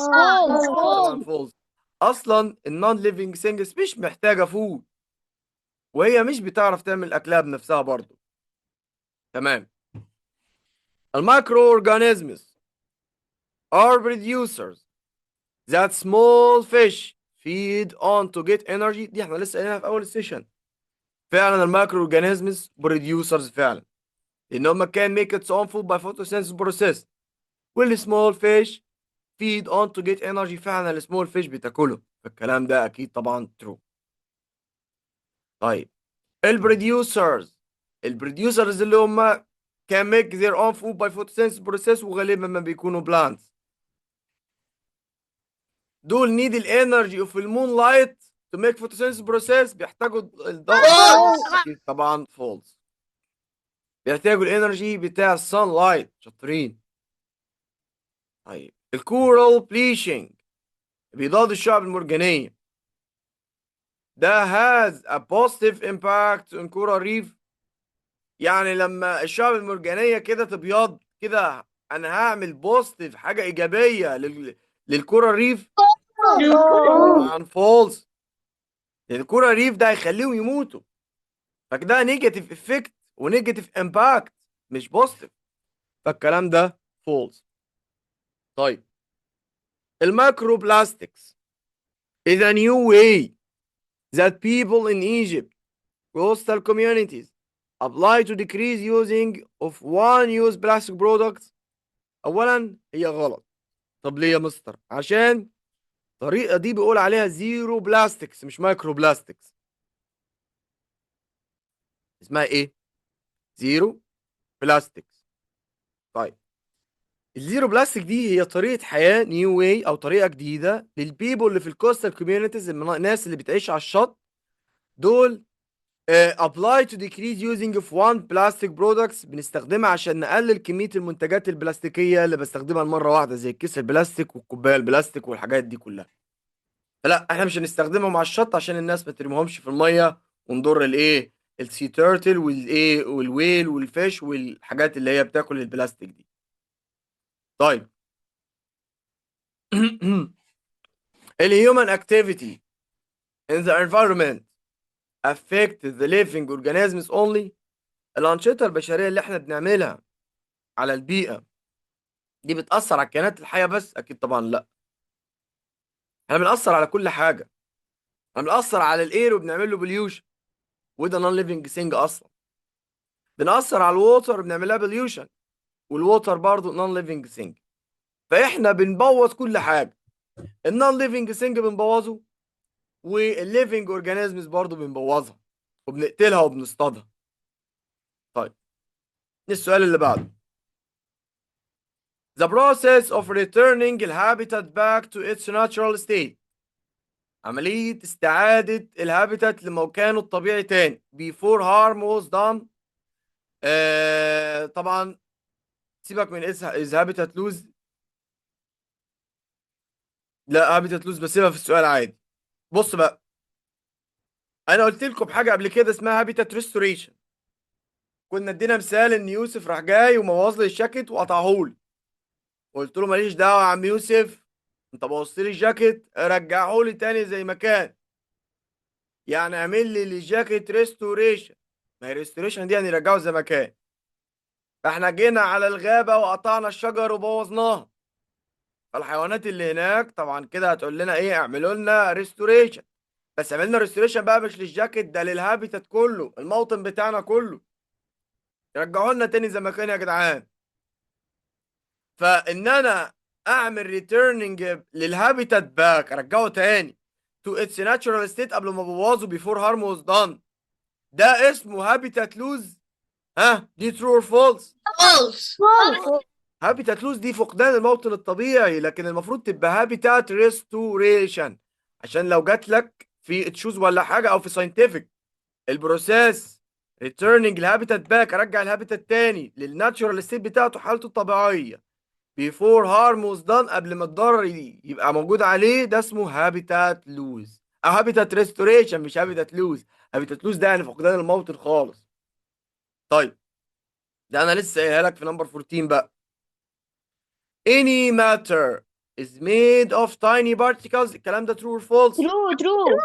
Speaker 1: طبعا فولس. اصلا النون ليفنج ثينجز مش محتاجه فود، وهي مش بتعرف تعمل اكلها بنفسها برضو. تمام. المايكرو اورجانيزمز are producers that small fish feed on to get energy. دي احنا لسه قايلينها في اول السيشن. فعلا المايكرو اورجانيزمز بروديوسرز فعلا، لان هم كان make its own food by photosynthesis process. والسمول فيش feed on to get energy. فعلا السمول فيش بتاكله، فالكلام ده اكيد طبعا true. طيب البروديوسرز اللي هم can make their own food by photosynthesis process، وغالبا ما بيكونوا plants. دول need الانرجي اوف المون لايت to make photosynthesis process. بيحتاجوا الضوء. اكيد طبعا false. بيحتاجوا الانرجي بتاع السان لايت. شاطرين. طيب الكورال بليشنج، بيضاد الشعب المرجانيه، ده has a positive impact on coral reef. يعني لما الشعب المرجانيه كده تبيض كده انا هعمل بوزيتيف، حاجه ايجابيه للكورال ريف؟ طبعا فولس، لان الكورال ريف ده هيخليهم يموتوا، فكده نيجاتيف افكت ونيجاتيف امباكت مش بوزيتيف، فالكلام ده فولس. طيب المايكرو بلاستكس is a new way that people in Egypt coastal communities apply to decrease using of one use plastic products. اولا هي غلط. طب ليه يا مستر؟ عشان الطريقه دي بيقول عليها زيرو بلاستكس مش مايكرو بلاستكس. اسمها ايه؟ زيرو بلاستكس. طيب الزيرو بلاستيك دي هي طريقه حياه نيو واي، او طريقه جديده للبيبول اللي في الكوستال كوميونيتيز، الناس اللي بتعيش على الشط دول. apply to decrease using of one plastic products، بنستخدمها عشان نقلل كمية المنتجات البلاستيكية اللي بستخدمها مرة واحدة زي الكيس البلاستيك والكوباية البلاستيك والحاجات دي كلها. لا احنا مش هنستخدمهم على الشط عشان الناس ما ترميهمش في المية ونضر الايه السي تيرتل والايه والويل والفيش والحاجات اللي هي بتاكل البلاستيك دي. طيب الهيومن activity in the environment affect the living organisms only. الأنشطة البشرية اللي احنا بنعملها على البيئة دي بتأثر على الكائنات الحية بس؟ أكيد طبعا لا، احنا بنأثر على كل حاجة. احنا بنأثر على الاير وبنعمل له بليوشن، وده نون ليفنج سينج أصلا. بنأثر على الووتر وبنعمل لها بليوشن، والووتر برضه نون ليفنج سينج. فاحنا بنبوظ كل حاجة. النون ليفنج سينج بنبوظه، والليفنج اورجانيزمز برضه بنبوظها وبنقتلها وبنصطادها. طيب السؤال اللي بعده. The process of returning the habitat back to its natural state. عملية استعادة الهابيتات لمكانه الطبيعي تاني before harm was done. طبعا سيبك من is habitat lose. لا habitat lose بسيبها في السؤال عادي. بص بقى، انا قلت لكم حاجة قبل كده اسمها habitat restoration. كنا ادينا مثال ان يوسف راح جاي ومبوظ لي الجاكيت وقطعهولي، قلت له ماليش دعوة يا عم يوسف، انت بوظت لي الجاكيت رجعهولي تاني زي ما كان. يعني اعمل لي الجاكيت ريستوريشن. ما هي ريستوريشن دي يعني رجعه زي ما كان. احنا جينا على الغابة وقطعنا الشجر وبوظناها، فالحيوانات اللي هناك طبعا كده هتقول لنا ايه؟ اعملوا لنا ريستوريشن. بس عملنا ريستوريشن بقى مش للجاكيت ده، للهابيتات كله، الموطن بتاعنا كله. رجعوا لنا تاني زي ما كان يا جدعان. فان انا اعمل ريتيرنينج للهابيتات باك، ارجعه تاني تو اتس ناتشورال ستيت قبل ما ابوظه بيفور هارم واز دان، ده اسمه هابيتات لوز؟ ها، دي ترو اور فولس؟
Speaker 3: False.
Speaker 1: هابيتات لوز دي فقدان الموطن الطبيعي، لكن المفروض تبقى هابيتات ريستوريشن، عشان لو جات لك في تشوز ولا حاجه او في ساينتفك البروسيس ريتيرنينج الهابيتات باك، ارجع الهابيتات تاني للناتشورال ستيت بتاعته، حالته الطبيعيه بيفور هارم واز دان، قبل ما الضرر يبقى موجود عليه، ده اسمه هابيتات لوز او هابيتات ريستوريشن، مش هابيتات لوز. هابيتات لوز ده يعني فقدان الموطن خالص. طيب ده انا لسه قايلها لك في نمبر 14 بقى. any matter is made of tiny particles، الكلام ده true or false؟
Speaker 2: true.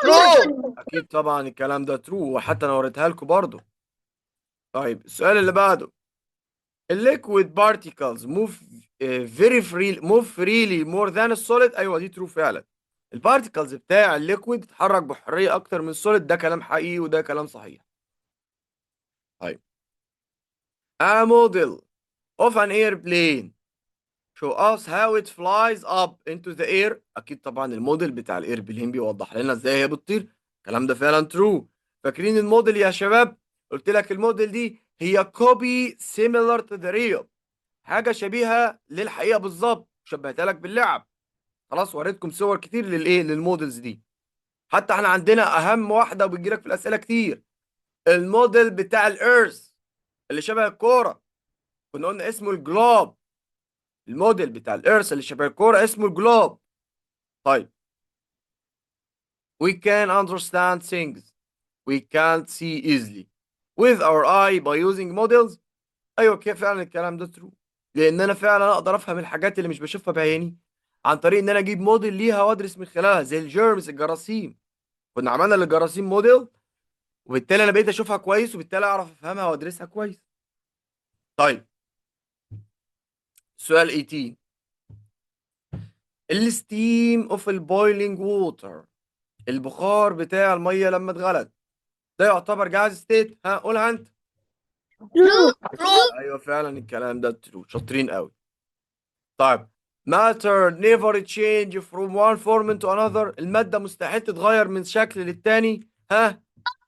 Speaker 3: True.
Speaker 1: اكيد طبعا الكلام ده true، وحتى انا وريتها لكم برضو. طيب السؤال اللي بعده، liquid particles move freely more than السوليد، ايوه دي true فعلا. البارتيكلز بتاع الليكويد بتتحرك بحريه اكتر من السوليد، ده كلام حقيقي وده كلام صحيح. طيب a model of an airplane show us how it flies up into the air، اكيد طبعا الموديل بتاع الايربلين بيوضح لنا ازاي هي بتطير، الكلام ده فعلا ترو. فاكرين الموديل يا شباب؟ قلت لك الموديل دي هي كوبي similar to the real، حاجه شبيهه للحقيقه بالظبط، شبهتها لك باللعب. خلاص وريتكم صور كتير للايه، للموديلز دي. حتى احنا عندنا اهم واحده وبتجي لك في الاسئله كتير، الموديل بتاع الارث اللي شبه الكوره، كنا قلنا اسمه الجلوب. الموديل بتاع الارث اللي شبه الكوره اسمه الجلوب. طيب we can understand things we can't see easily with our eye by using models، ايوه كيف فعلا الكلام ده ترو، لان انا فعلا اقدر افهم الحاجات اللي مش بشوفها بعيني عن طريق ان انا اجيب موديل ليها وادرس من خلالها، زي الجيرمز، الجراثيم. كنا عملنا للجراثيم موديل، وبالتالي انا بقيت اشوفها كويس، وبالتالي اعرف افهمها وادرسها كويس. طيب سؤال 18، الستيم اوف البويلينج ووتر، البخار بتاع الميه لما اتغلت، ده يعتبر جاز ستيت؟ ها قولها انت.
Speaker 3: True. True.
Speaker 1: ايوه فعلا الكلام ده ترو، شاطرين قوي. طيب matter never change from one form into another، المادة مستحيل تتغير من شكل للتاني، ها؟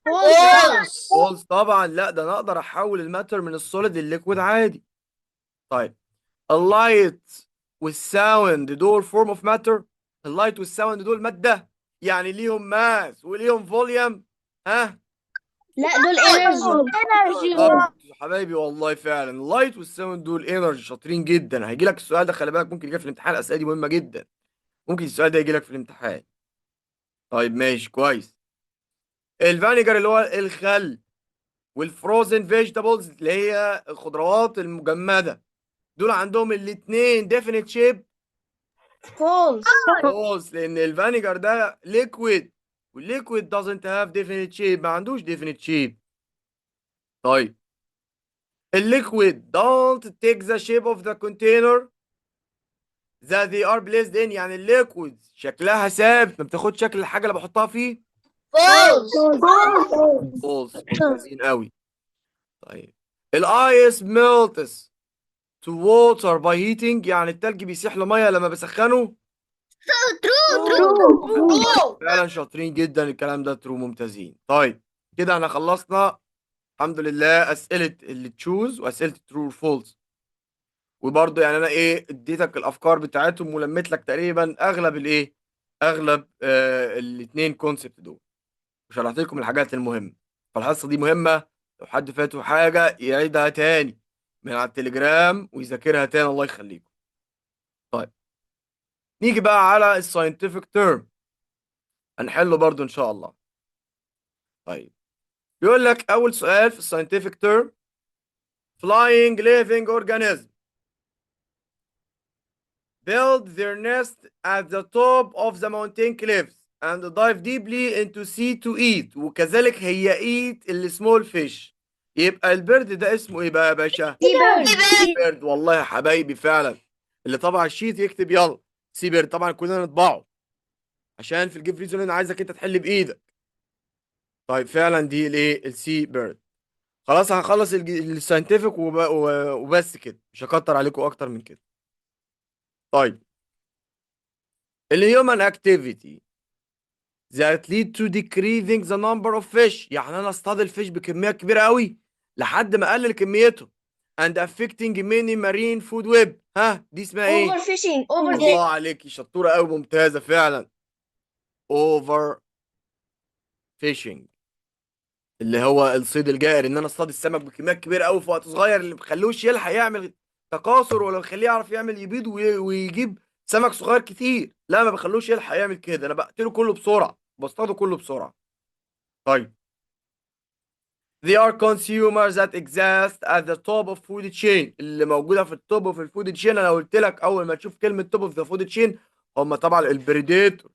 Speaker 3: False.
Speaker 1: false طبعا، لا ده انا اقدر احول الماتر من السوليد للليكويد عادي. طيب اللايت والساوند دول فورم اوف ماتر، اللايت والساوند دول مادة، يعني ليهم ماس وليهم فوليوم، ها؟
Speaker 2: لا دول energy.
Speaker 1: بالظبط يا حبايبي، والله فعلا اللايت والساوند دول انرجي، شاطرين جدا. هيجي لك السؤال ده، خلي بالك ممكن يجي في الامتحان، الاسئله دي مهمه جدا، ممكن السؤال ده يجي لك في الامتحان. طيب ماشي كويس. الفانيجر اللي هو الخل، والفروزن فيجيتابلز اللي هي الخضروات المجمده، دول عندهم الاثنين ديفينيت شيب؟
Speaker 2: false.
Speaker 1: خلاص، لان الفانيجر ده ليكويد، والليكويد doesn't have definite shape، ما عندوش definite shape. طيب الليكويد don't take the shape of the container that they are placed in، يعني الليكويد شكلها ثابت، ما بتاخدش شكل الحاجه اللي بحطها فيه.
Speaker 3: False.
Speaker 1: فولس، ممتازين قوي. طيب الايس melts to water by heating، يعني التلج بيسيح لميه لما بسخنه.
Speaker 3: True.
Speaker 1: فعلا شاطرين جدا، الكلام ده ترو، ممتازين. طيب كده احنا خلصنا الحمد لله اسئله اللي تشوز واسئله ترو فولس، وبرضه يعني انا ايه اديتك الافكار بتاعتهم ولميت لك تقريبا اغلب الايه، اغلب الاثنين كونسبت دول، وشرحت لكم الحاجات المهمه. فالحصه دي مهمه، لو حد فاته حاجه يعيدها تاني من على التليجرام ويذاكرها تاني، الله يخليكم. طيب نيجي بقى على الساينتفك تيرم، هنحله برضو ان شاء الله. طيب بيقول لك اول سؤال في الساينتفك تيرم، flying living organism build their nest at the top of the mountain cliffs and dive deeply into sea to eat، وكذلك هي eat السمول fish. يبقى البرد ده اسمه ايه بقى يا باشا؟
Speaker 2: سي بيرد.
Speaker 3: Seabird.
Speaker 1: بيرد. والله يا حبايبي فعلا، اللي طبع الشيت يكتب يلا سي بيرد. طبعا كلنا نطبعه عشان في الجيف ريزون انا عايزك انت تحل بايدك. طيب فعلا دي الايه؟ السي بيرد. خلاص هنخلص الساينتفك وبس كده، مش هكتر عليكم اكتر من كده. طيب الهيومن اكتيفيتي that lead to decreasing the number of fish، يعني انا اصطاد الفيش بكميات كبيره قوي لحد ما اقلل كميته and affecting many marine food web. ها دي اسمها
Speaker 2: اوفر
Speaker 1: ايه؟
Speaker 2: فيشنج. اوفر
Speaker 1: الله عليكي شطوره قوي، ممتازه فعلا. over fishing اللي هو الصيد الجائر، ان انا اصطاد السمك بكميات كبيره قوي في وقت صغير، اللي مخلوش يلحق يعمل تكاثر، ولا مخليه يعرف يعمل يبيض ويجيب سمك صغير كتير. لا، ما بخلوش يلحق يعمل كده، انا بقتله كله بسرعه، بصطاده كله بسرعه. طيب they are consumers that exist at the top of food chain، اللي موجوده في التوب اوف الفود تشين. انا قلت لك اول ما تشوف كلمه توب اوف ذا فود تشين، هم طبعا البريديتور،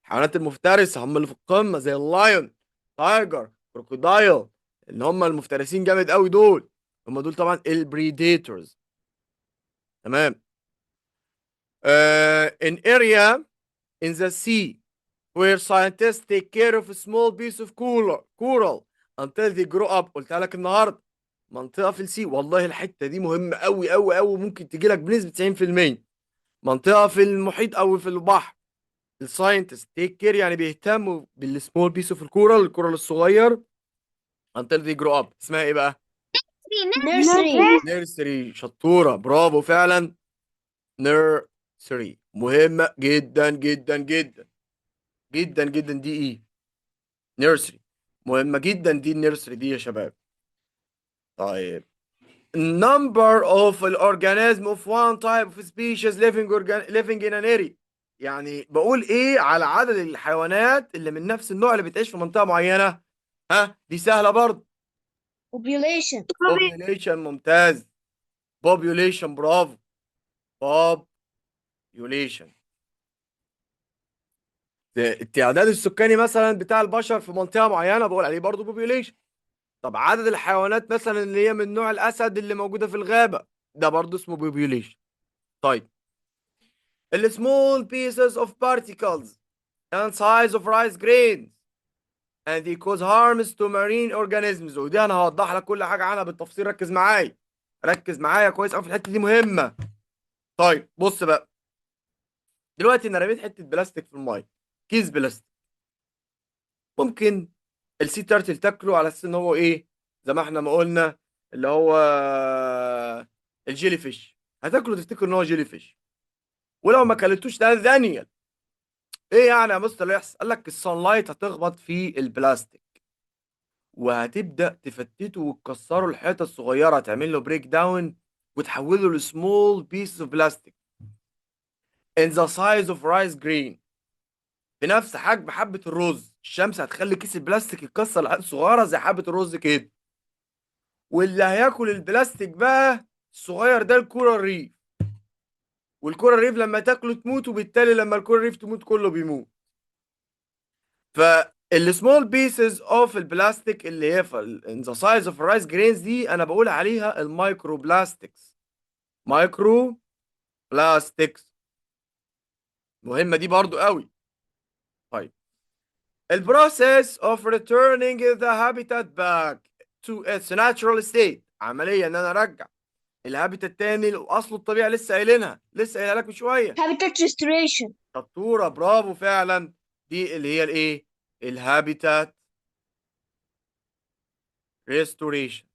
Speaker 1: الحيوانات المفترسه، هم اللي في القمه زي اللايون، تايجر، كروكودايل، اللي هم المفترسين جامد قوي دول. هم دول طبعا البريديتورز. تمام. an area in the sea where scientists take care of a small piece of coral until they grow up. قلتها لك النهارده، منطقه في السي. والله الحته دي مهمه قوي قوي قوي، ممكن تجي لك بنسبه 90%. منطقه في المحيط او في البحر، الساينتست تيك كير يعني بيهتموا بالسمول بيس اوف الكورال الصغير until they grow up. اسمها ايه بقى؟
Speaker 2: نيرسري.
Speaker 1: نيرسري. شطوره، برافو فعلا. نيرسري مهمه جدا جدا جدا جدا جدا. دي ايه؟ نيرسري مهمه جدا، دي النيرسري دي يا شباب. طيب number of organism of one type of species living in an area، يعني بقول ايه على عدد الحيوانات اللي من نفس النوع اللي بتعيش في منطقة معينة. ها دي سهلة برضه.
Speaker 2: population.
Speaker 1: population. ممتاز. population برافو. population التعداد السكاني مثلا بتاع البشر في منطقة معينة بقول عليه برضه population. طب عدد الحيوانات مثلا اللي هي من نوع الأسد اللي موجودة في الغابة، ده برضه اسمه population. طيب ال small pieces of particles and size of rice grains and they cause harms to marine organisms. ودي انا هوضح لك كل حاجه عنها بالتفصيل، ركز معايا، ركز معايا كويس قوي في الحته دي مهمه. طيب بص بقى، دلوقتي انا رميت حته بلاستيك في الميه، كيس بلاستيك، ممكن السي تارتل تاكله على اساس ان هو ايه؟ زي ما احنا ما قلنا، اللي هو الجيلي فيش، هتاكله تفتكر ان هو جيلي فيش، ولو ما كلتوش ده دانيال. ايه يعني يا مستر اللي يحصل؟ قال لك الصن لايت هتخبط في البلاستيك وهتبدا تفتته وتكسره لحتت صغيره، تعمل له بريك داون وتحوله لسمول بيس اوف بلاستيك in the size of rice grain، بنفس حجم حبه الرز. الشمس هتخلي كيس البلاستيك يتكسر لحتت صغيره زي حبه الرز كده. واللي هياكل البلاستيك بقى الصغير ده الكورال ريف، والكورال ريف لما تاكله تموت، وبالتالي لما الكورال ريف تموت كله بيموت. فالسمول بيسز اوف البلاستيك اللي هي في in the size of rice grains دي انا بقول عليها المايكرو بلاستكس. مايكرو بلاستكس مهمة دي برضو قوي. طيب البروسيس of returning the habitat back to its natural state، عملية ان انا ارجع الهابيتات تاني لاصله الطبيعي. لسه قايلينها، لسه قايلها لك من شوية.
Speaker 2: habitat restoration.
Speaker 1: شطورة، برافو فعلا. دي اللي هي الايه؟ الهابيتات ريستوريشن،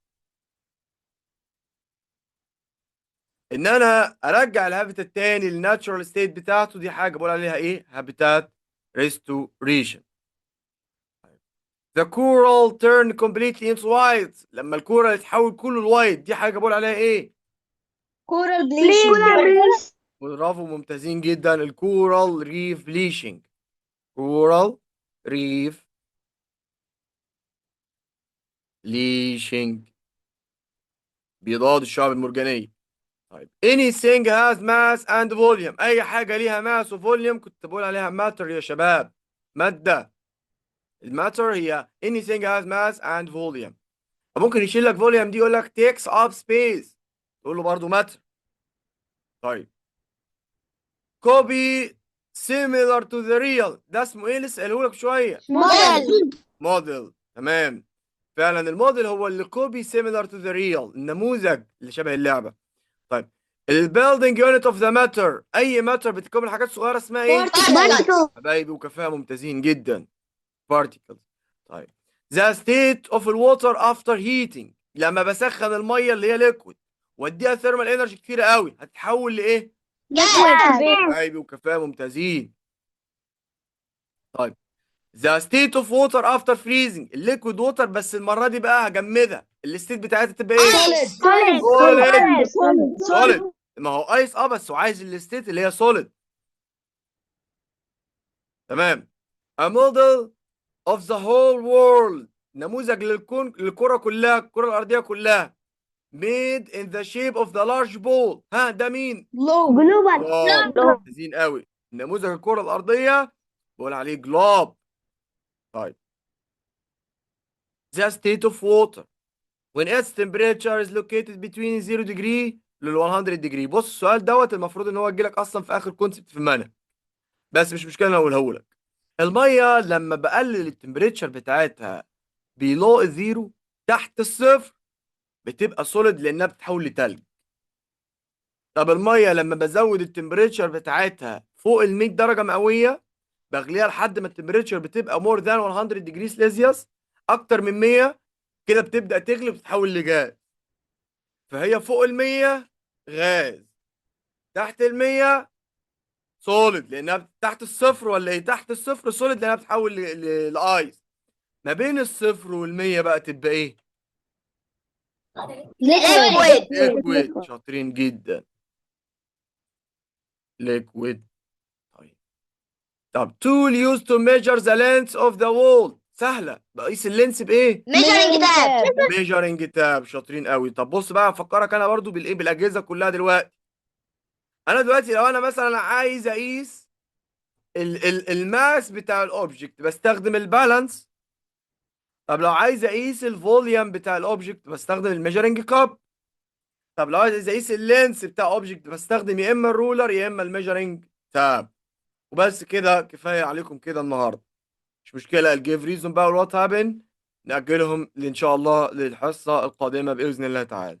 Speaker 1: ان انا ارجع الهابيتات تاني للناتشورال ستيت بتاعته. دي حاجه بقول عليها ايه؟ هابيتات ريستوريشن. the coral turn completely into white، لما الكورال يتحول كله لوايت، دي حاجه بقول عليها ايه؟
Speaker 2: coral bleaching.
Speaker 1: برافو، ممتازين جدا. الكورال ريف بليشنج. كورال ريف بليشنج بيضاد الشعب المرجانيه. طيب anything has mass and volume، اي حاجه ليها ماس وفوليوم كنت بقول عليها matter يا شباب، ماده. الماتر هي anything has mass and volume. ممكن يشيل لك فوليوم دي يقول لك takes up space، تقول له برضه matter. طيب copy similar to the real ده اسمه ايه؟ لسه قايله لك شويه.
Speaker 3: Model.
Speaker 1: موديل. تمام. فعلا الموديل هو اللي كوبي similar to the real، النموذج اللي شبه اللعبه. طيب البيلدينج يونت اوف ذا ماتر، اي ماتر بتتكون من حاجات صغيره اسمها ايه؟
Speaker 3: Particles.
Speaker 1: حبايبي وكفاءه ممتازين جدا. particles. طيب the state of the water after heating، لما بسخن الميه اللي هي ليكويد واديها ثيرمال انرجي كتيره قوي هتتحول لايه؟
Speaker 3: Gas.
Speaker 1: حبايبي وكفاءه ممتازين. طيب the state of water after freezing، الليكويد ووتر بس المره دي بقى هجمدها، الستيت بتاعتها تبقى ايه؟ سوليد. ما هو ايس بس وعايز الستيت اللي هي سوليد. تمام. a model of the whole world، نموذج للكون، للكره كلها، الكره الارضيه كلها. made in the shape of the large ball، ها ده مين؟ جلوب. ممتازين قوي. نموذج الكره الارضيه بقول عليه جلوب. طيب the state of water when its temperature is located between 0 degree لل 100 degree. بص السؤال دوت المفروض ان هو يجيلك اصلا في اخر كونسبت في المنهج، بس مش مشكله انا اقوله لك. الميه لما بقلل التمبريتشر بتاعتها below الزيرو، تحت الصفر، بتبقى سوليد لانها بتتحول لتلج. طب الميه لما بزود التمبريتشر بتاعتها فوق ال 100 درجه مئويه، بغليها لحد ما التمبريتشر بتبقى more than 100 degree celsius، اكتر من 100، كده بتبدا تغلي وتتحول لجاز. فهي فوق ال 100 غاز، تحت ال 100 سوليد لانها تحت الصفر، ولا ايه؟ تحت الصفر سوليد لانها بتتحول لايس. ما بين الصفر وال 100 بقى تبقى ايه؟
Speaker 3: Liquid.
Speaker 1: ليكويد. شاطرين جدا. ليكويد. طيب طب tool used to measure the length of the wall، سهله، بقيس اللينس بايه؟
Speaker 3: Measuring tape.
Speaker 1: ميجرنج تاب. شاطرين قوي. طب بص بقى افكرك انا برضو بالايه، بالاجهزه كلها دلوقتي. انا دلوقتي لو انا مثلا عايز اقيس الماس بتاع الاوبجكت بستخدم البالانس. طب لو عايز اقيس الفوليوم بتاع الاوبجكت بستخدم الميجرنج كاب. طب لو عايز اقيس اللينس بتاع اوبجكت بستخدم يا اما الرولر يا اما الميجرنج تاب. وبس كده كفايه عليكم كده النهارده. مش مشكله الجيف ريزون بقى والوات هابن نأجلهم ان شاء الله للحصه القادمه باذن الله تعالى.